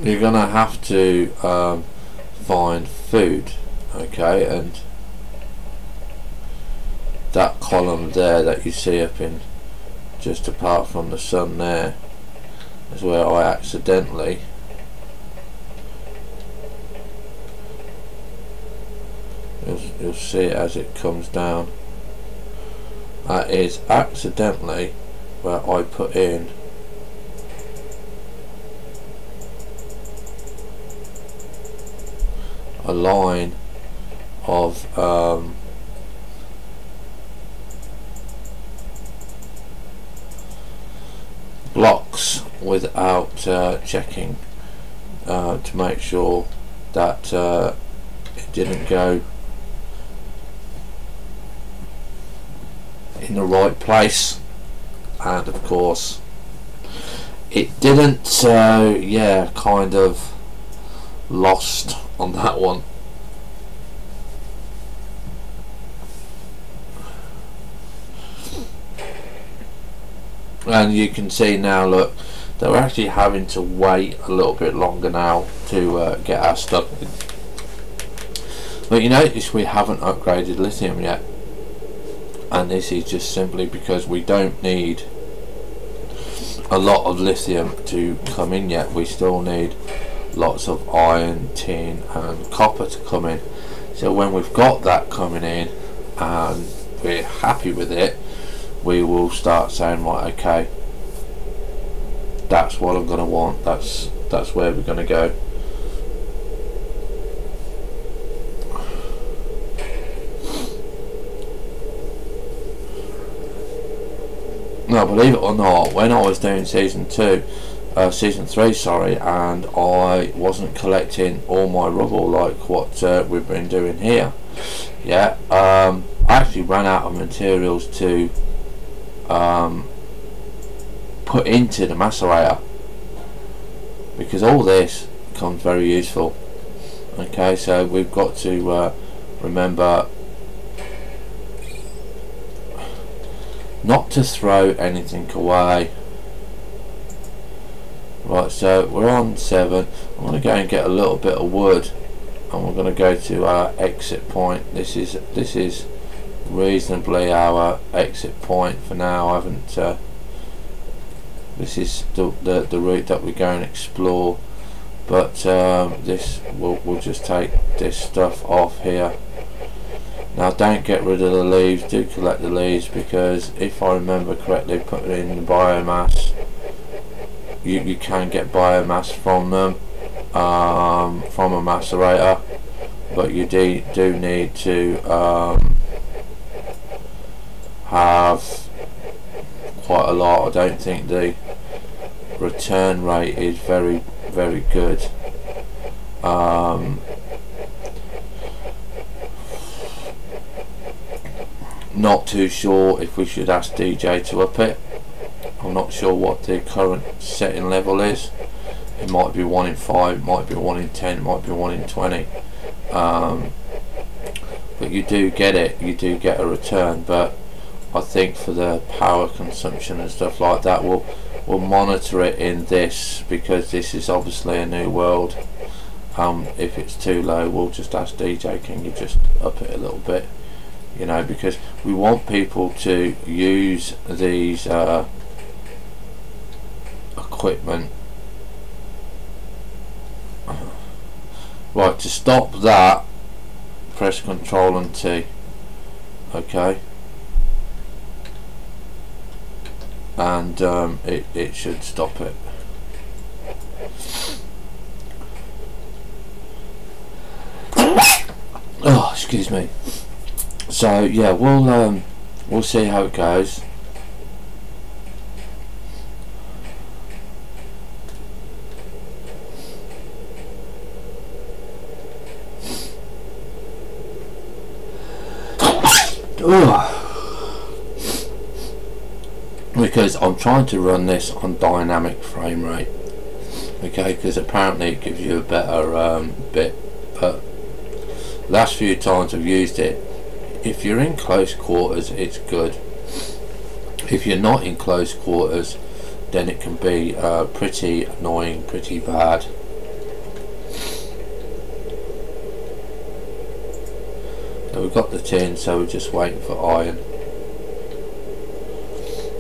you're going to have to find food, okay, and that column there that you see up in just apart from the sun there is where I accidentally you'll see it as it comes down. That is accidentally where I put in a line of blocks without checking to make sure that it didn't go in the right place, and of course it didn't, so yeah, kind of lost on that one. And you can see now, look, they're actually having to wait a little bit longer now to get our stuff in. But you notice we haven't upgraded lithium yet, and this is just simply because we don't need a lot of lithium to come in yet. We still need lots of iron, tin and copper to come in. So when we've got that coming in and we're happy with it, we will start saying, right, okay, that's what I'm going to want, that's where we're going to go. Now, believe it or not, when I was doing season 3, sorry, and I wasn't collecting all my rubble like what we've been doing here, yeah, I actually ran out of materials to put into the macerator, because all this becomes very useful. Okay, so we've got to remember not to throw anything away. Right, so we're on 7. I'm going to go and get a little bit of wood, and we're going to go to our exit point. This is reasonably our exit point for now. I haven't this is the route that we go and explore, but this we'll just take this stuff off here. Now don't get rid of the leaves, do collect the leaves, because if I remember correctly, putting in the biomass, you can get biomass from them, from a macerator, but you do need to have quite a lot. I don't think the return rate is very good. Not too sure if we should ask DJ to up it. I'm not sure what the current setting level is. It might be 1 in 5, might be 1 in 10, might be 1 in 20. But you do get it, you do get a return. But I think for the power consumption and stuff like that, we'll monitor it in this, because this is obviously a new world. If it's too low, we'll just ask DJ, can you just up it a little bit, you know, because we want people to use these equipment. Right, to stop that, press Control and T. Okay, and it should stop it. Oh, excuse me. So yeah, we'll see how it goes. Because I'm trying to run this on dynamic frame rate, okay, because apparently it gives you a better bit, but last few times I've used it, if you're in close quarters it's good. If you're not in close quarters, then it can be pretty annoying, pretty bad. So we've got the tin, so we're just waiting for iron.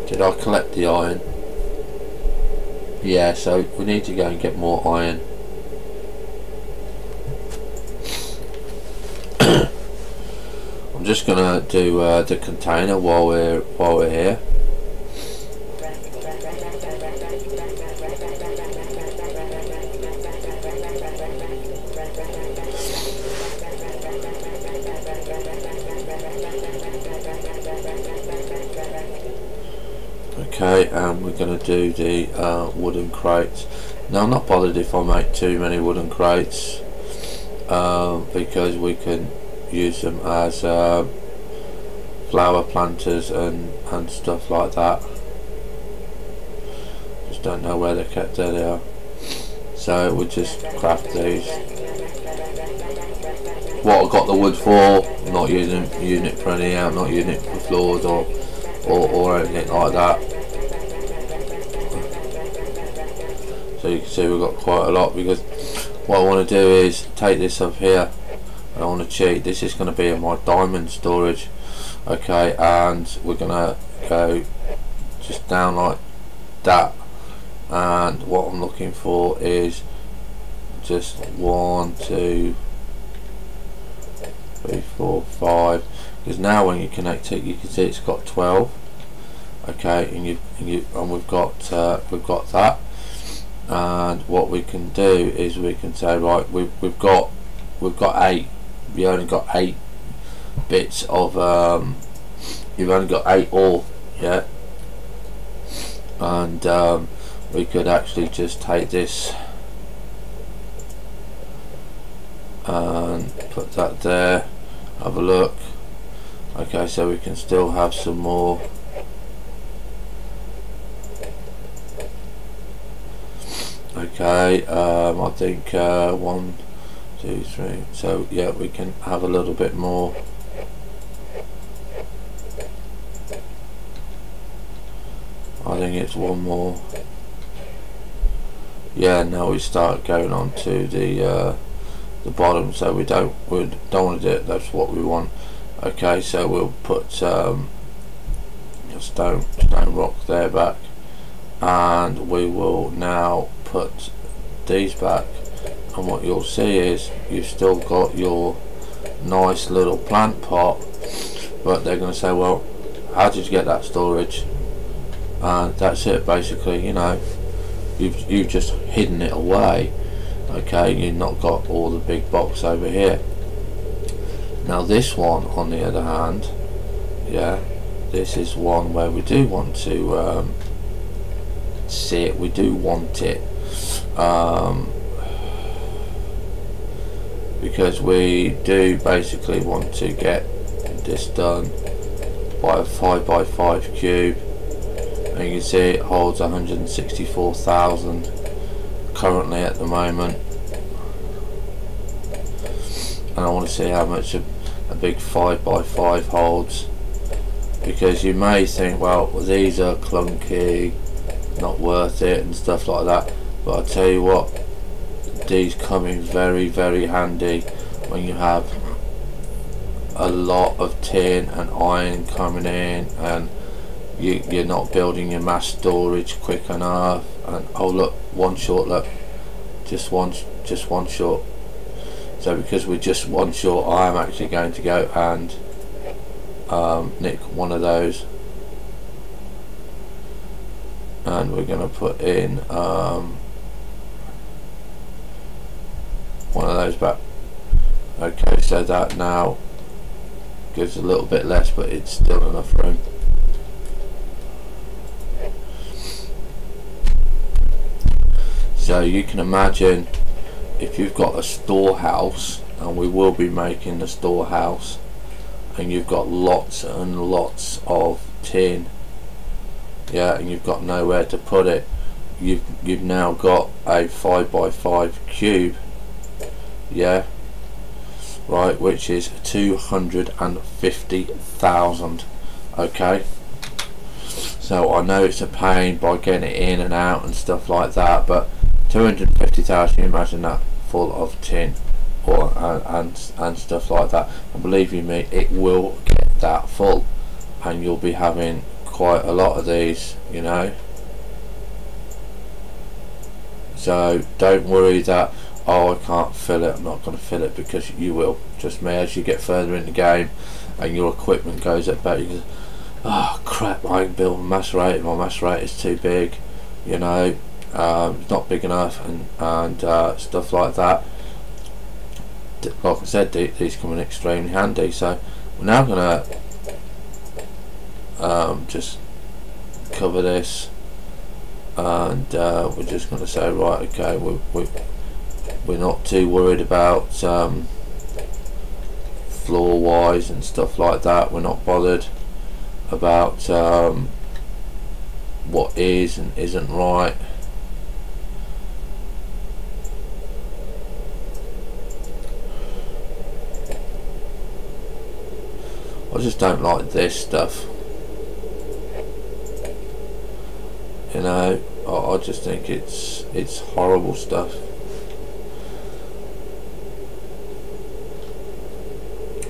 Did I collect the iron? Yeah, so we need to go and get more iron. I'm just gonna do the container while we're here. Okay, and we're going to do the wooden crates. Now I'm not bothered if I make too many wooden crates, because we can use them as flower planters and stuff like that. Just don't know where they're kept. There they are. So we'll just craft these. What I got the wood for, I'm not using it for any, I'm not using it for floors or anything like that. So you can see we've got quite a lot, because what I want to do is take this up here. I don't want to cheat. This is going to be in my diamond storage. Okay, and we're going to go just down like that, and what I'm looking for is just 1, 2, 3, 4, 5, because now when you connect it you can see it's got 12. Okay, and we've got that. And what we can do is we can say, right, we've got 8. We only got 8 bits of you've only got 8 ore, yeah, and we could actually just take this and put that there. Have a look. Okay, so we can still have some more. Okay, I think 1, 2, 3. So yeah, we can have a little bit more. I think it's one more. Yeah, now we start going on to the bottom, so we don't want to do it. That's what we want. Okay, so we'll put stone rock there back, and we will now put these back. And what you'll see is you've still got your nice little plant pot, but they're going to say, well, how did you get that storage? And that's it, basically. You know, you've just hidden it away. Okay, you've not got all the big box over here. Now this one, on the other hand, yeah, this is one where we do want to see it. We do want it, because we do basically want to get this done by a 5x5 cube. And you can see it holds 164,000 currently at the moment, and I want to see how much a big 5x5 holds, because you may think, well, these are clunky, not worth it and stuff like that, but I tell you what, these come in very, very handy when you have a lot of tin and iron coming in, and you're not building your mass storage quick enough. And oh look, one short, look, just one short. So because we're just one short, I am actually going to go and nick one of those, and we're going to put in one of those back. Okay, so that now gives a little bit less, but it's still enough room. So you can imagine if you've got a storehouse, and we will be making the storehouse, and you've got lots and lots of tin, yeah, and you've got nowhere to put it, you've now got a 5x5 cube, yeah, right, which is 250,000. okay, so I know it's a pain by getting it in and out and stuff like that, but 250,000, you imagine that full of tin or and stuff like that, and believe you me, it will get that full, and you'll be having quite a lot of these, you know. So don't worry that, oh, I can't fill it, I'm not going to fill it, because you will. Trust me, as you get further in the game and your equipment goes up better, you go, oh crap, I can build a macerator, my macerator is too big, you know, it's not big enough, and stuff like that. Like I said, these come in extremely handy. So we're now going to just cover this, and we're just going to say, right, okay, we're not too worried about floor wise and stuff like that. We're not bothered about what is and isn't right. I just don't like this stuff, you know. I just think it's horrible stuff.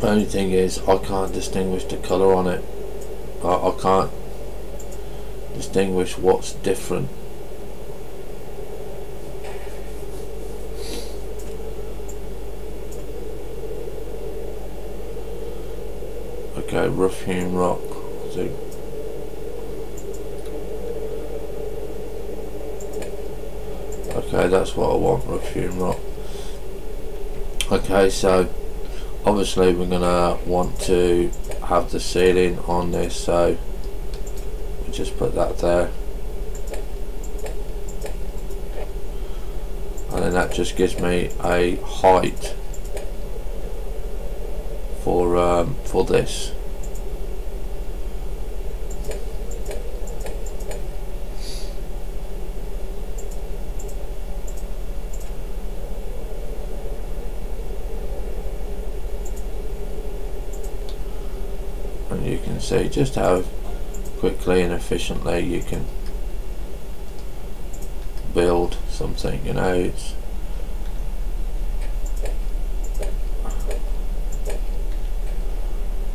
The only thing is, I can't distinguish the colour on it. I can't distinguish what's different. Okay, rough hewn rock. So okay, that's what I want, rough hewn rock. Okay, so obviously we're gonna want to have the ceiling on this, so we just put that there, and then that just gives me a height for this. you can see just how quickly and efficiently you can build something. You know,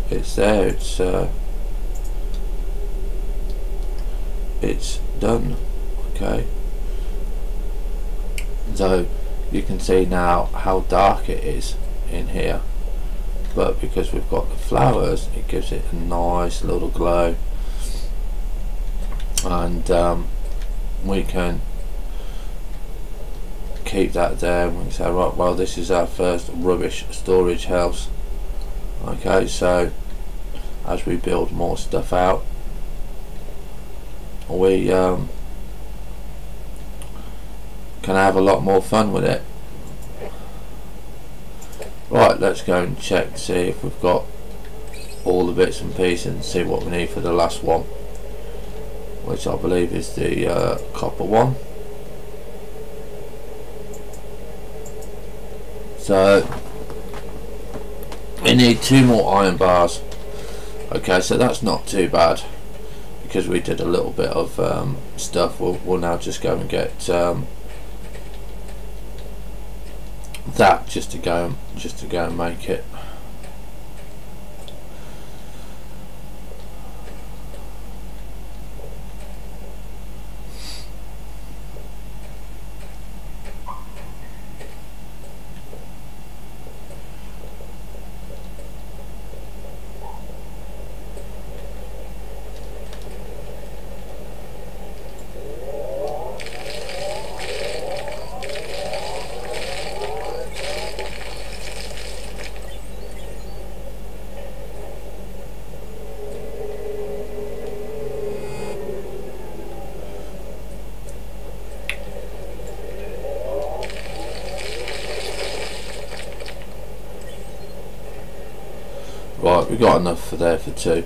it's there, it's done. Okay, so you can see now how dark it is in here, but because we've got the flowers, it gives it a nice little glow, and we can keep that there, and we can say, right, well, this is our first rubbish storage house. Okay, so as we build more stuff out, we can have a lot more fun with it. Right, let's go and check, see if we've got all the bits and pieces, and see what we need for the last one, which I believe is the copper one. So we need 2 more iron bars. Okay, so that's not too bad, because we did a little bit of stuff. We'll now just go and get that just to go and make it. Right, we've got enough for there for 2.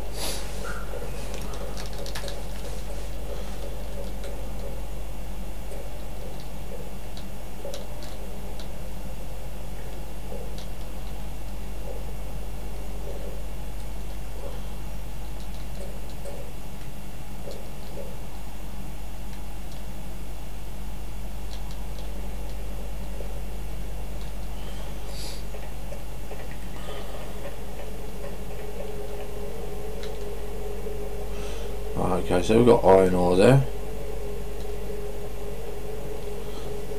Okay, so we've got iron ore there.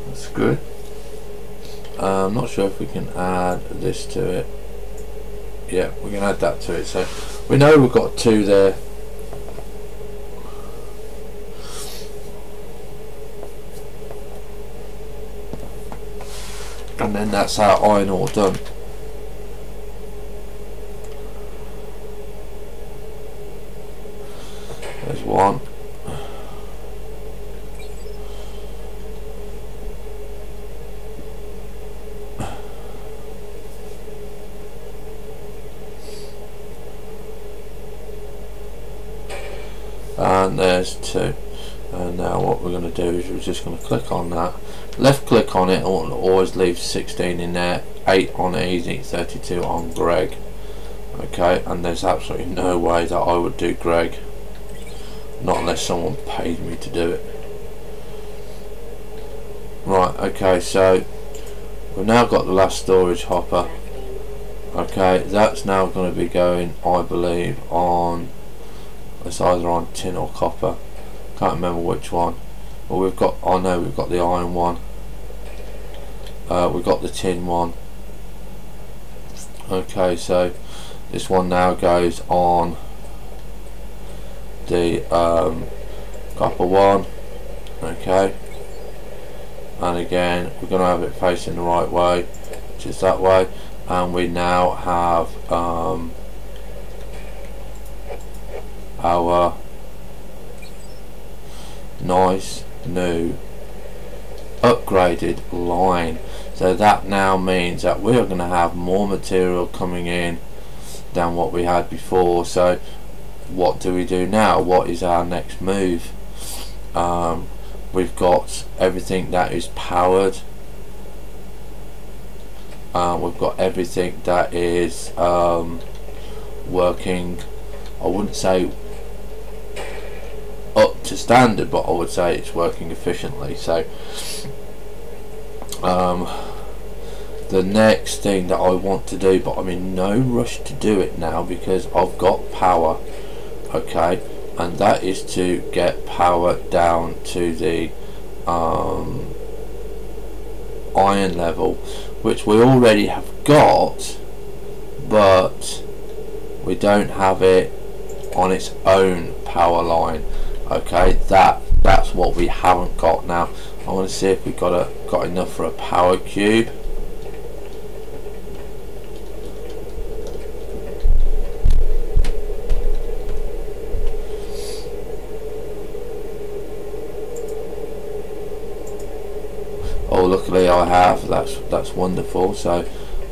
That's good. I'm not sure if we can add this to it. Yeah, we can add that to it. So we know we've got 2 there. And then that's our iron ore done. There's 1. And there's 2. And now what we're going to do is we're just going to click on that, left click on it, and always leave 16 in there, 8 on Easy, 32 on Greg. Okay, and there's absolutely no way that I would do Greg, not unless someone paid me to do it. Right, okay, so we've now got the last storage hopper. Okay, that's now going to be going, I believe, on, it's either on tin or copper, can't remember which one, but we've got, I know we've got the iron one, we've got the tin one. Okay, so this one now goes on the copper one. Okay, and again we're going to have it facing the right way, which is that way, and we now have our nice new upgraded line. So that now means that we are going to have more material coming in than what we had before. So what do we do now? What is our next move? We've got everything that is powered, we've got everything that is working I wouldn't say up to standard, but I would say it's working efficiently. So the next thing that I want to do, but I'm in no rush to do it now because I've got power, okay, and that is to get power down to the iron level, which we already have got, but we don't have it on its own power line. Okay, that's what we haven't got now. I want to see if we've got enough for a power cube. Oh, luckily I have. That's wonderful. So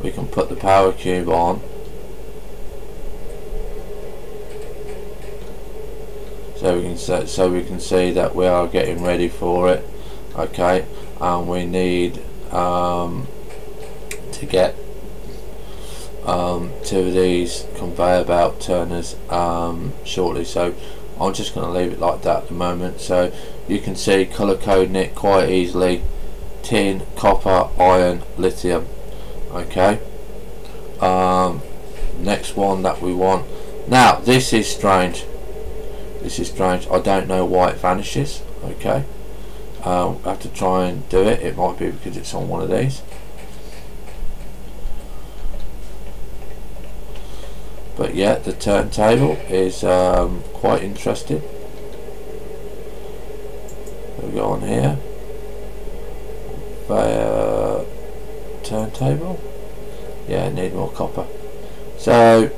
we can put the power cube on. So we can see that we are getting ready for it. Okay, and we need to get two of these conveyor belt turners shortly. So I'm just going to leave it like that at the moment. So you can see color coding it quite easily: tin, copper, iron, lithium. Okay. Next one that we want. Now this is strange. This is strange. I don't know why it vanishes. Okay. I have to try and do it. It might be because it's on one of these. But yeah, the turntable is quite interesting. We go on here. Turntable. Yeah, need more copper. So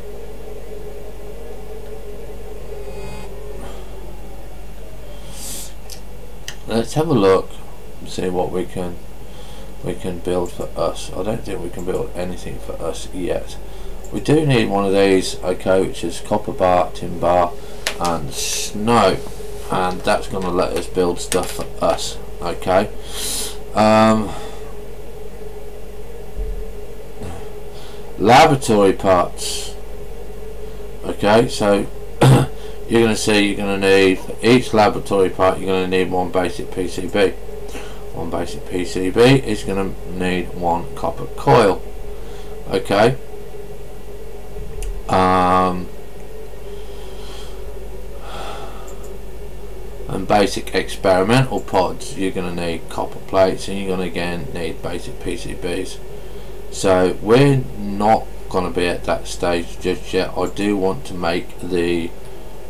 let's have a look and see what we can build for us. I don't think we can build anything for us yet. We do need one of these, okay, which is copper bar, tin bar and snow, and that's going to let us build stuff for us. Okay. Laboratory parts. Okay, so you're going to see you're going to need, for each laboratory part you're going to need one basic PCB. One basic PCB is going to need one copper coil. Okay. And basic experimental pods, you're going to need copper plates, and you're going to again need basic PCBs. So we're not going to be at that stage just yet. I do want to make the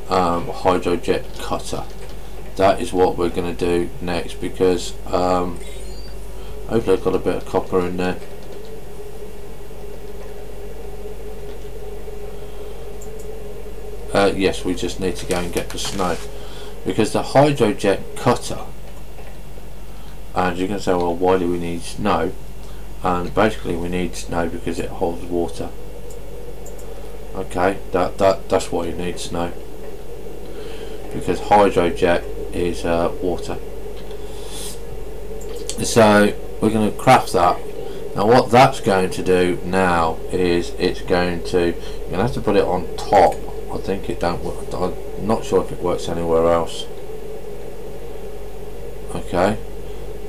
hydrojet cutter. That is what we're going to do next, because hopefully I've got a bit of copper in there. Yes, we just need to go and get the snow, because the hydrojet cutter, and you can say, well, why do we need snow? And basically we need snow because it holds water. Okay, that's why you need snow, because hydrojet is water. So we're going to craft that. Now what that's going to do now is it's going to, you're going to have to put it on top. I think it don't work. I'm not sure if it works anywhere else. Okay,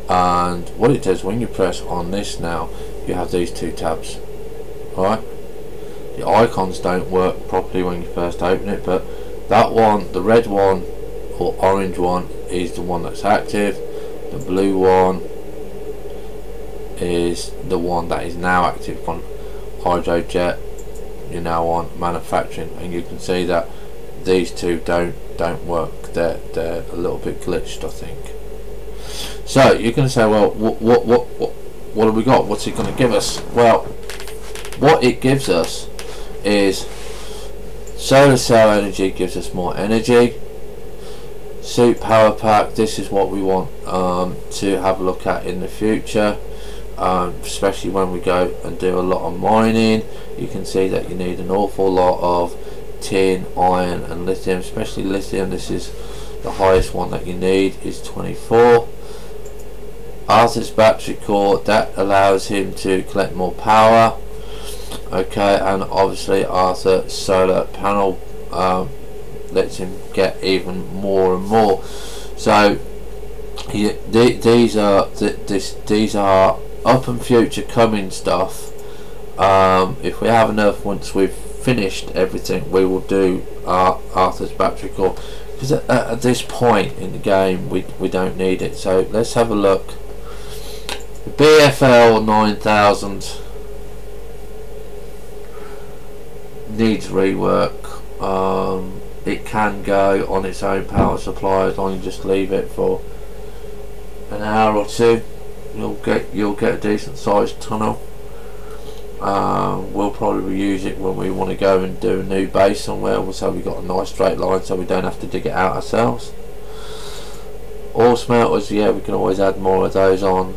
and what it does when you press on this, now you have these two tabs. Alright, the icons don't work properly when you first open it, but that one, the red one or orange one, is the one that's active. The blue one is the one that is now active on hydrojet. You're now on manufacturing, and you can see that these two don't work. They're a little bit glitched, I think. So you're going to say, well, what have we got? What's it going to give us? Well, what it gives us is solar cell energy. Gives us more energy. Suit power pack. This is what we want to have a look at in the future. Especially when we go and do a lot of mining. You can see that you need an awful lot of tin, iron and lithium, especially lithium. This is the highest one that you need, is 24. Arthur's battery core, that allows him to collect more power. Okay, and obviously Arthur's solar panel lets him get even more and more. So these are up and future coming stuff. If we have enough, once we've finished everything, we will do Arthur's battery core, because at this point in the game we don't need it. So let's have a look. The BFL 9000 needs rework. It can go on its own power supply as long as you just leave it for an hour or two. You'll get a decent sized tunnel. We'll probably use it when we want to go and do a new base somewhere, so we've got a nice straight line so we don't have to dig it out ourselves. Ore smelters, yeah, we can always add more of those on.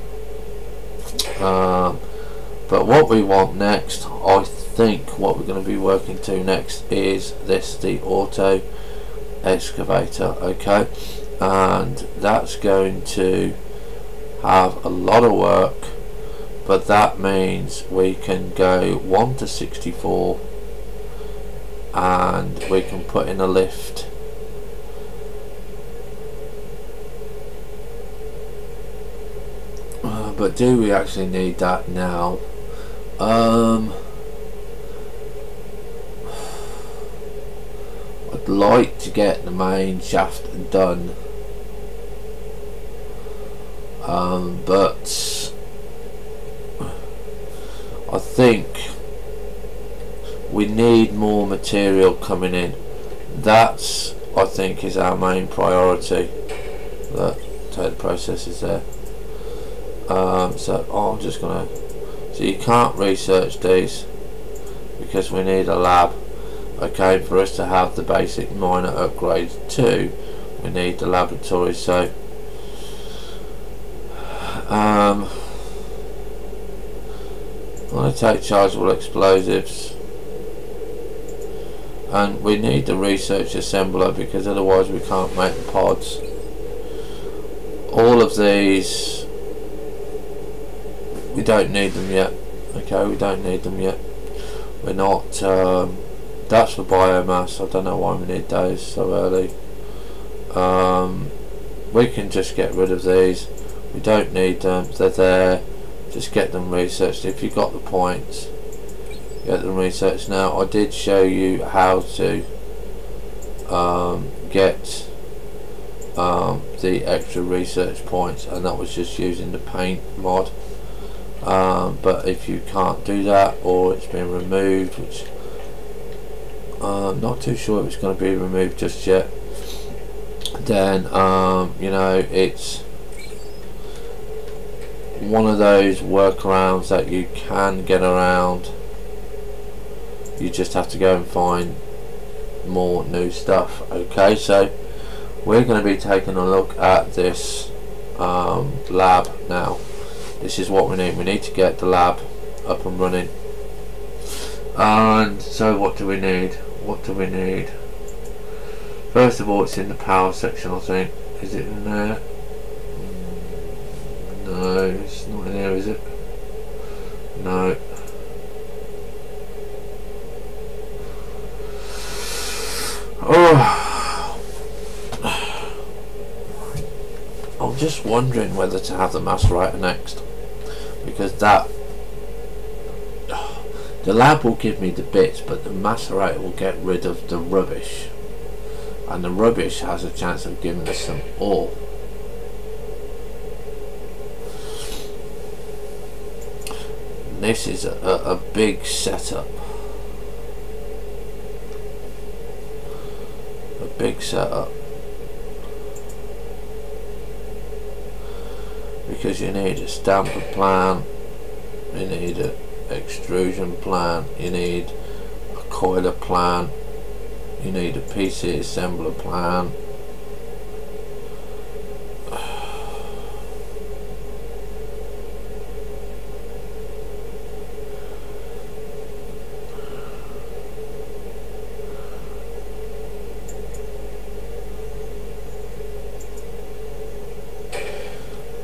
But what we want next, I think what we're going to be working to next is this, the auto excavator. Okay, and that's going to have a lot of work, but that means we can go 1 to 64 and we can put in a lift. But do we actually need that now? I'd like to get the main shaft done, but I think we need more material coming in. That's, I think, is our main priority. Look, take the processes there. So I'm just gonna, so you can't research these because we need a lab. Okay, for us to have the basic miner upgrades too, we need the laboratory. So I'm going to take chargeable explosives, and we need the research assembler because otherwise we can't make the pods. All of these, we don't need them yet. Okay, we don't need them yet. We're not, that's for biomass. I don't know why we need those so early. We can just get rid of these. We don't need them, they're there. Just get them researched. If you got the points, get them researched. Now I did show you how to get the extra research points, and that was just using the paint mod. But if you can't do that, or it's been removed, which I'm not too sure if it's going to be removed just yet, then you know, it's one of those workarounds that you can get around. You just have to go and find more new stuff. Okay, so we're going to be taking a look at this lab now. This is what we need. We need to get the lab up and running. And so what do we need? What do we need? First of all, it's in the power section, I think. Is it in there? No, it's not in there, is it? No. Oh, I'm just wondering whether to have the macerator next, because that, the lab will give me the bits, but the macerator will get rid of the rubbish, and the rubbish has a chance of giving us some ore. This is a big setup. A big setup. Because you need a stamper plant, you need an extrusion plant, you need a coiler plant, you need a PC assembler plant.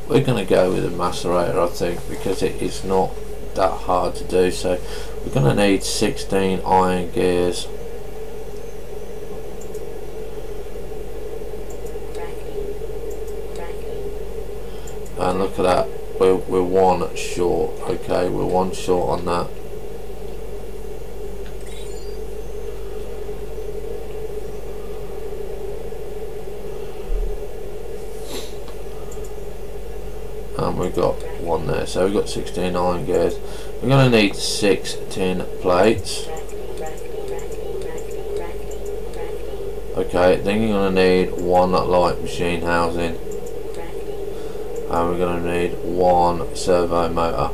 We're going to go with a macerator, I think, because it is not that hard to do. So we're going to need 16 iron gears. and look at that, we're one short. Okay, we're one short on that. And we've got one there, so we've got 16 iron gears. We're going to need 6 tin plates. Okay, then you're going to need 1 light machine housing, and we're going to need 1 servo motor.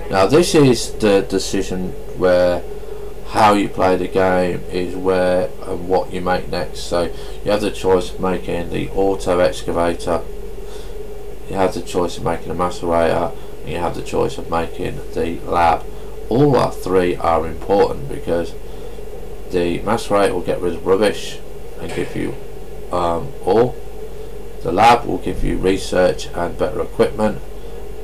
Now this is the decision where how you play the game is where and what you make next. So you have the choice of making the auto excavator, you have the choice of making a macerator, and you have the choice of making the lab. All 3 are important because the macerator will get rid of rubbish and give you ore. The lab will give you research and better equipment,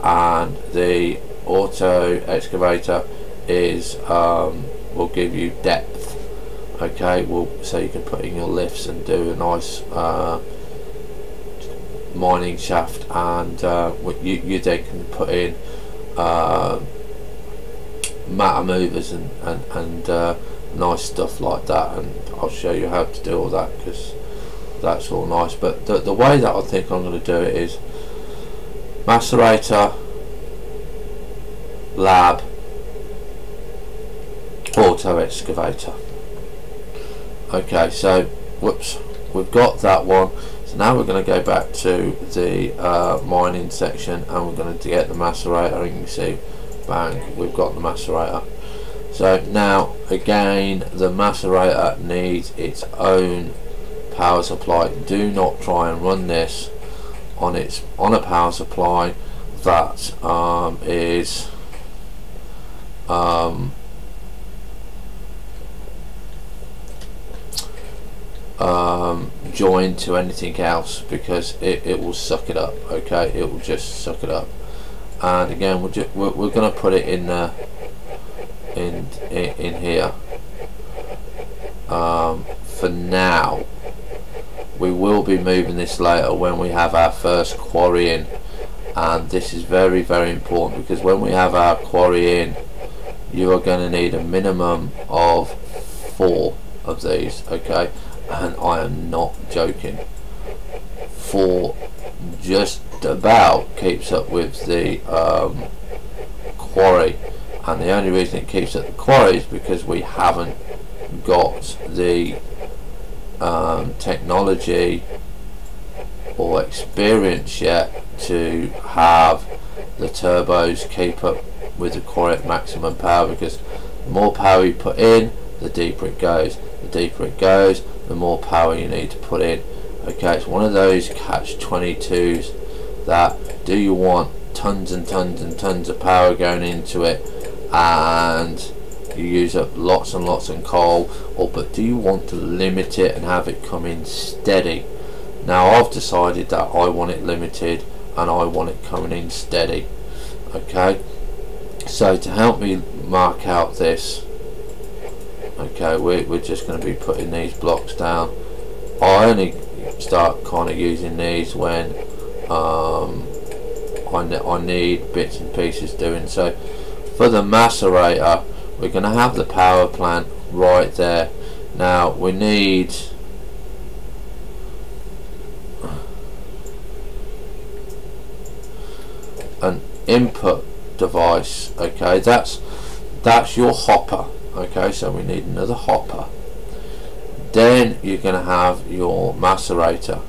and the auto excavator is will give you depth. Okay, so you can put in your lifts and do a nice mining shaft, and you then can put in matter movers and nice stuff like that, and I'll show you how to do all that because that's all nice. But the way that I think I'm going to do it is macerator, lab, auto excavator. Okay, so whoops, we've got that one. So now we're going to go back to the mining section, and we're going to get the macerator, and you can see, bang, we've got the macerator. So now again, the macerator needs its own power supply. Do not try and run this on a power supply that is joined to anything else, because it will suck it up. Okay, it will just suck it up. And again, we're going to put it in here for now. We will be moving this later when we have our first quarry in, and this is very, very important, because when we have our quarry in, you are going to need a minimum of 4 of these. Okay, and I am not joking. 4 just about keeps up with the quarry, and the only reason it keeps up the quarry is because we haven't got the technology or experience yet to have the turbos keep up with the quarry at maximum power, because the more power you put in, the deeper it goes. The deeper it goes, the more power you need to put in. Okay, it's one of those catch-22s that, do you want tons and tons and tons of power going into it and you use up lots and lots of coal, or but do you want to limit it and have it come in steady? Now I've decided that I want it limited and I want it coming in steady. Okay, so to help me mark out this, okay, we're just going to be putting these blocks down. I only start kind of using these when I need bits and pieces doing. So for the macerator, we're going to have the power plant right there. Now we need an input device. Okay, that's your hopper. Okay, so we need another hopper. Then you're going to have your macerator.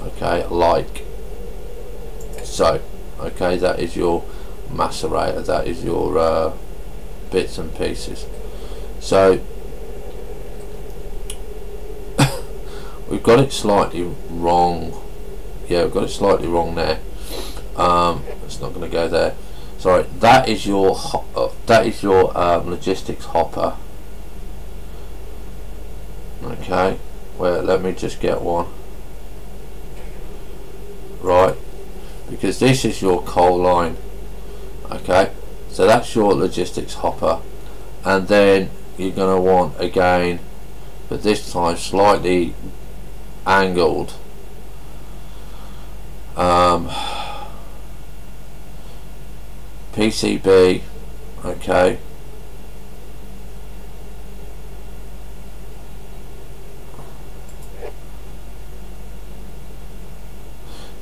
Okay, like so. Okay, that is your macerator, that is your bits and pieces. So we've got it slightly wrong. Yeah, we've got it slightly wrong there. It's not going to go there. Sorry, that is your logistics hopper. Okay, well, let me just get one. Right, because this is your coal line. Okay, so that's your logistics hopper, and then you're going to want, again, but this time slightly angled, PCB, okay,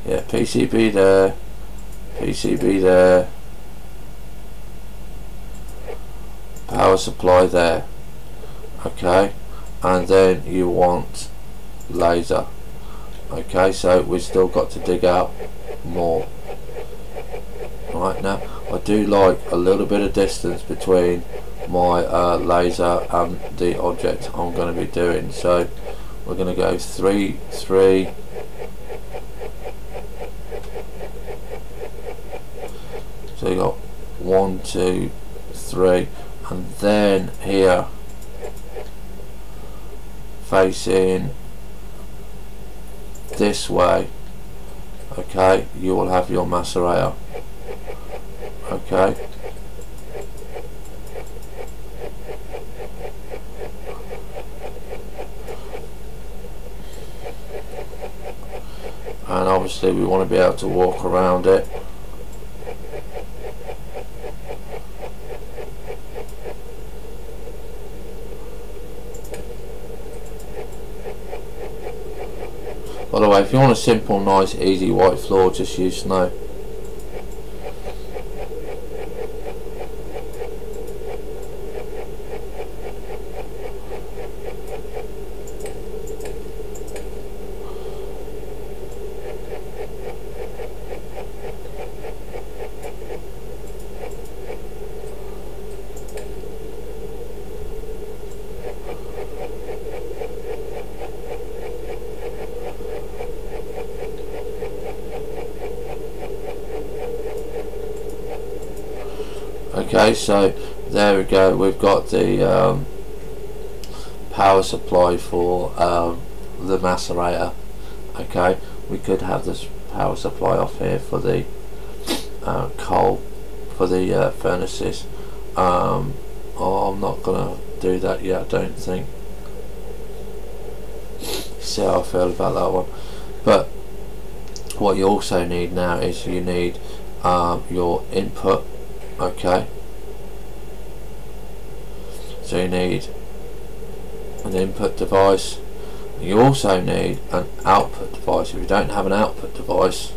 yeah, PCB there, PCB there, power supply there, okay, and then you want laser. Okay, so we've still got to dig out more. Right, now I do like a little bit of distance between my laser and the object I'm going to be doing, so we're going to go 3, 3, so you got 1, 2, 3, and then here facing this way, okay, you will have your macerator. Okay, and obviously we want to be able to walk around it. By the way, if you want a simple, nice, easy white floor, just use snow. Okay, so there we go, we've got the power supply for the macerator. Okay, we could have this power supply off here for the coal, for the furnaces. Oh, I'm not gonna do that yet, I don't think. See how I feel about that one. But what you also need now is you need your input. Okay, so you need an input device. You also need an output device. If you don't have an output device,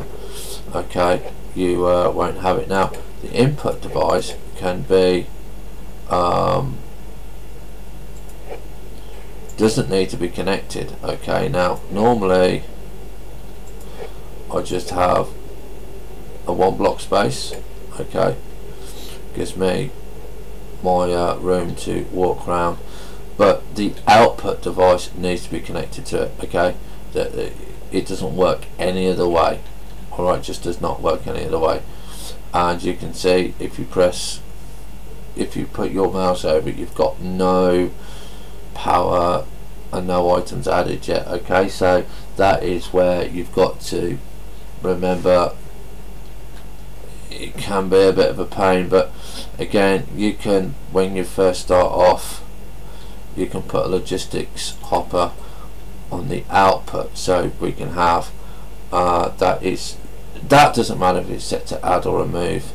okay, you won't have it. Now the input device can be doesn't need to be connected. Okay, now normally I just have a 1 block space. Okay, gives me my room to walk around, but the output device needs to be connected to it. Okay, it doesn't work any other way. Alright, just does not work any other way. And you can see if you put your mouse over it, you've got no power and no items added yet. Okay, so that is where you've got to remember. It can be a bit of a pain, but again, you can, when you first start off, you can put a logistics hopper on the output, so we can have that doesn't matter if it's set to add or remove.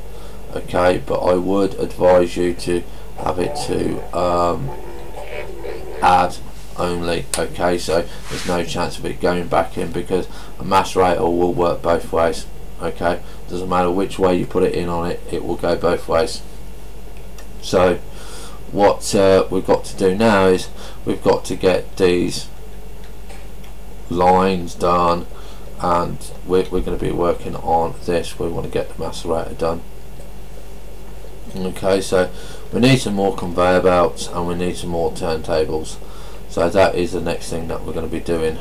Okay, but I would advise you to have it to add only. Okay, so there's no chance of it going back in, because a macerator will work both ways. Okay, doesn't matter which way you put it in on it, it will go both ways. So what we've got to do now is we've got to get these lines done, and we're going to be working on this. We want to get the macerator done. Okay, so we need some more conveyor belts and we need some more turntables, so that is the next thing that we're going to be doing.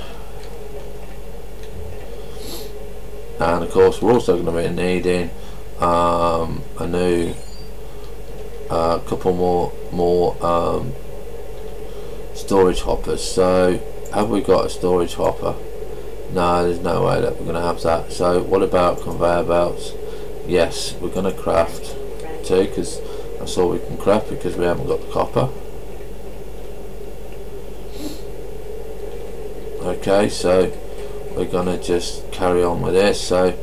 And of course we're also going to be needing a new couple more storage hoppers. So have we got a storage hopper? No, there's no way that we're going to have that. So what about conveyor belts? Yes, we're going to craft two, because that's all we can craft, because we haven't got the copper. Okay, so we're going to just carry on with this. So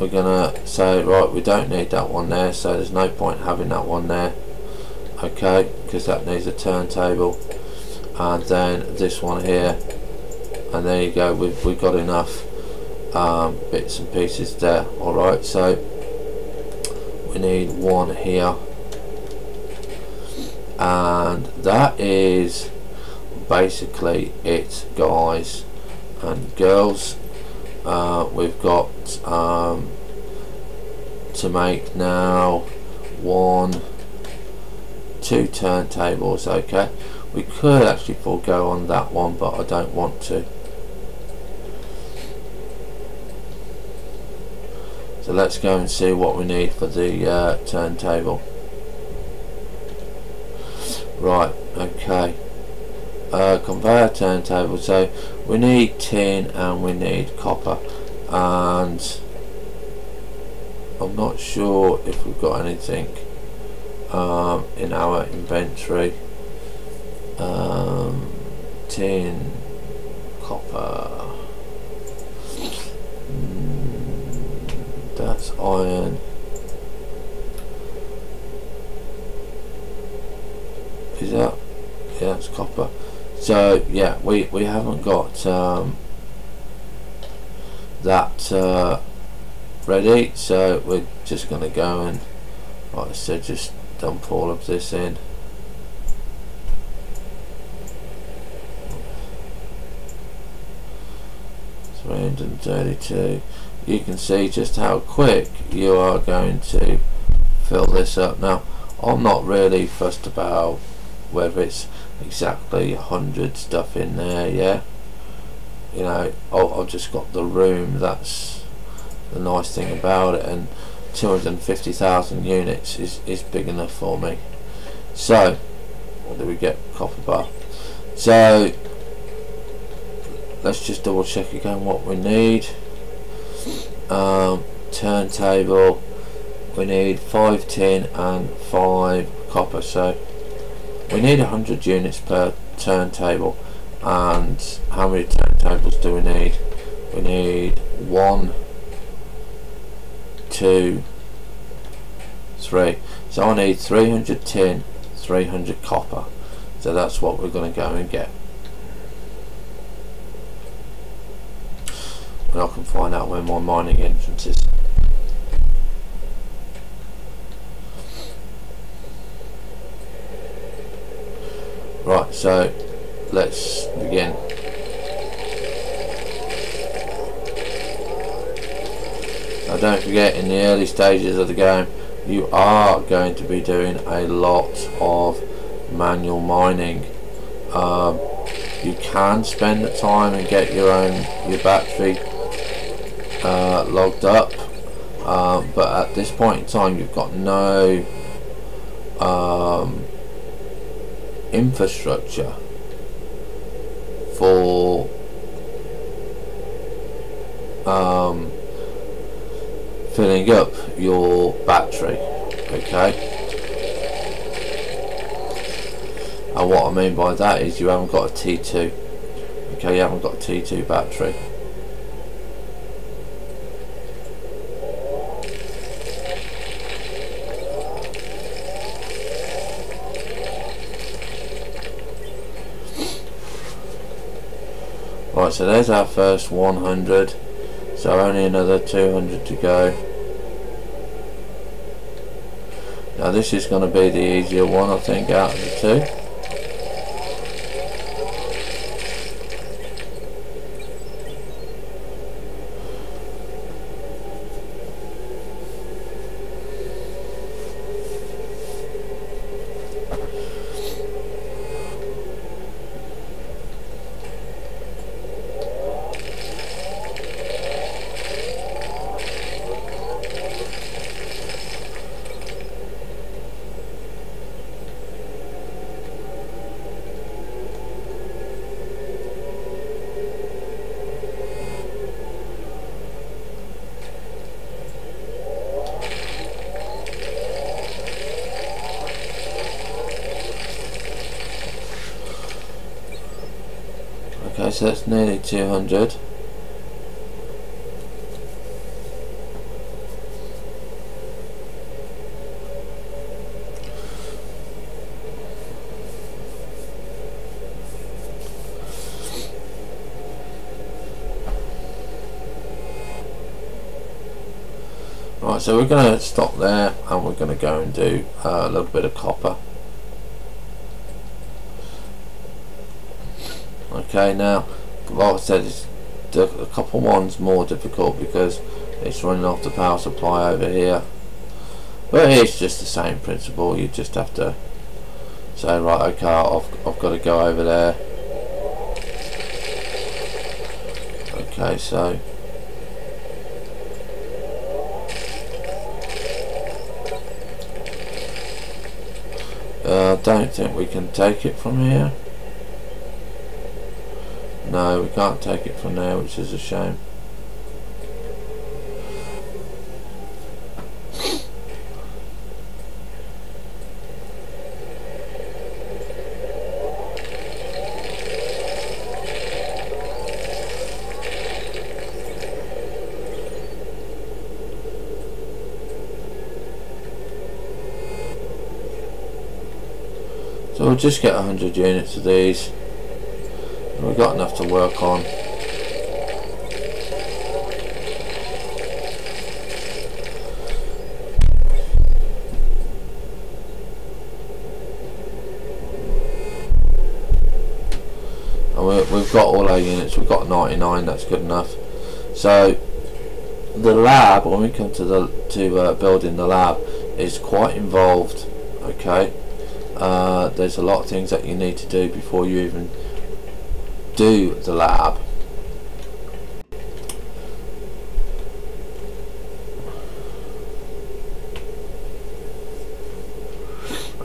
we're gonna say, right, we don't need that one there, so there's no point having that one there, okay, because that needs a turntable. And then this one here, and there you go, we've got enough bits and pieces there. Alright, so we need one here, and that is basically it, guys and girls. We've got to make now 2 turntables. Okay, we could actually forego on that one, but I don't want to. So let's go and see what we need for the turntable. Right, okay. Conveyor turntable, so we need tin and we need copper, and I'm not sure if we've got anything in our inventory. Tin, copper, that's iron. Is that? Yeah, it's copper. So yeah, we haven't got that ready, so we're just going to go and, like I said, just dump all of this in. $332. You can see just how quick you are going to fill this up. Now, I'm not really fussed about whether it's exactly 100 stuff in there, yeah, you know, I've just got the room. That's the nice thing about it, and 250,000 units is big enough for me. So what do we get? Copper bar. So let's just double check again what we need. Turntable, we need 5 tin and 5 copper, so we need 100 units per turntable. And how many turntables do we need? We need 1, 2, 3. So I need 300 tin, 300 copper. So that's what we're going to go and get. And I can find out where my mining entrance is. Right, so let's begin. Now don't forget, in the early stages of the game you are going to be doing a lot of manual mining. You can spend the time and get your battery logged up, but at this point in time you've got no infrastructure for filling up your battery. Okay, and what I mean by that is you haven't got a T2. Okay, you haven't got a T2 battery. Right, so there's our first 100, so only another 200 to go. Now this is going to be the easier one, I think, out of the two. Okay, so that's nearly 200. So we're going to stop there, and we're going to go and do a little bit of copper. Okay, now like I said, it's a couple ones more difficult because it's running off the power supply over here, but it's just the same principle. You just have to say, right, okay, I've got to go over there. Okay, so I don't think we can take it from here. No, we can't take it from there, which is a shame. So we'll just get 100 units of these. We've got enough to work on. And we've got all our units. We've got 99. That's good enough. So the lab, when we come to building the lab, is quite involved. Okay, there's a lot of things that you need to do before you even do the lab.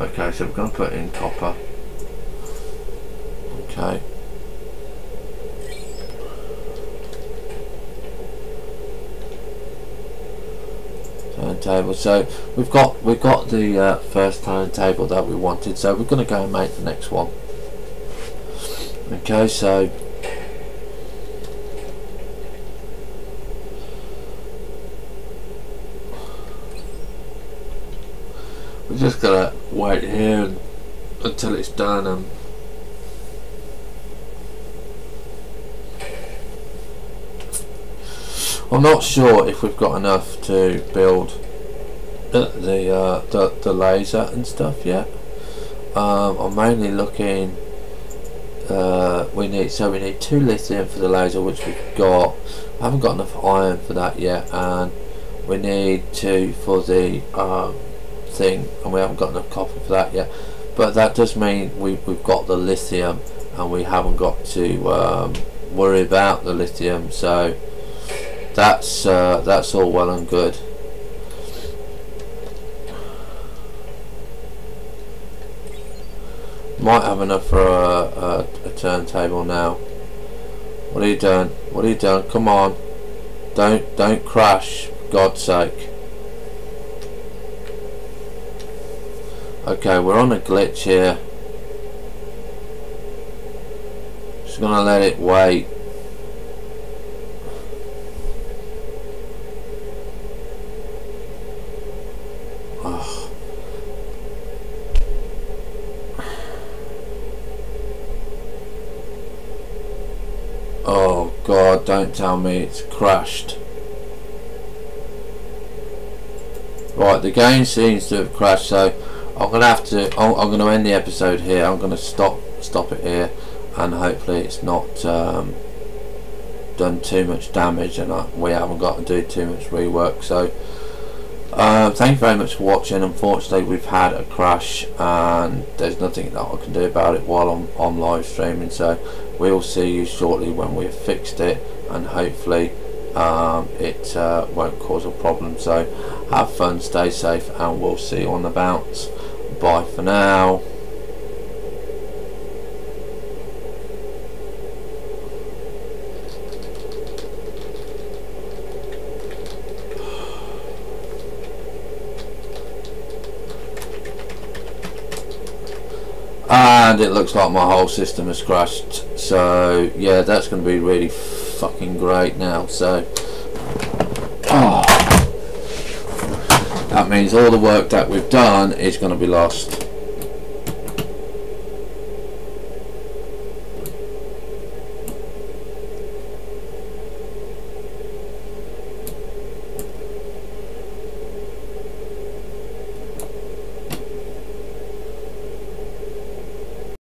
Okay, so we're going to put in copper. Okay. Turntable. So we've got the first turntable that we wanted. So we're going to go and make the next one. Okay, so we're just gonna wait here until it's done. I'm not sure if we've got enough to build the laser and stuff yet. I'm mainly looking. We need 2 lithium for the laser, which we've got. I haven't got enough iron for that yet, and we need 2 for the thing, and we haven't got enough copper for that yet. But that does mean we've got the lithium, and we haven't got to worry about the lithium. So that's all well and good. Might have enough for a turntable now. What are you doing? What are you doing? Come on! Don't crash, for God's sake. Okay, we're on a glitch here. Just gonna let it wait. Oh God, don't tell me it's crashed. Right, the game seems to have crashed, so I'm gonna end the episode here. I'm gonna stop it here, and hopefully it's not done too much damage, and we haven't got to do too much rework. So thank you very much for watching. Unfortunately, we've had a crash, and there's nothing that I can do about it while I'm live streaming. So we'll see you shortly when we've fixed it, and hopefully it won't cause a problem. So have fun, stay safe, and we'll see you on the bounce. Bye for now. And it looks like my whole system has crashed. So yeah, that's going to be really fucking great now. So that means all the work that we've done is going to be lost.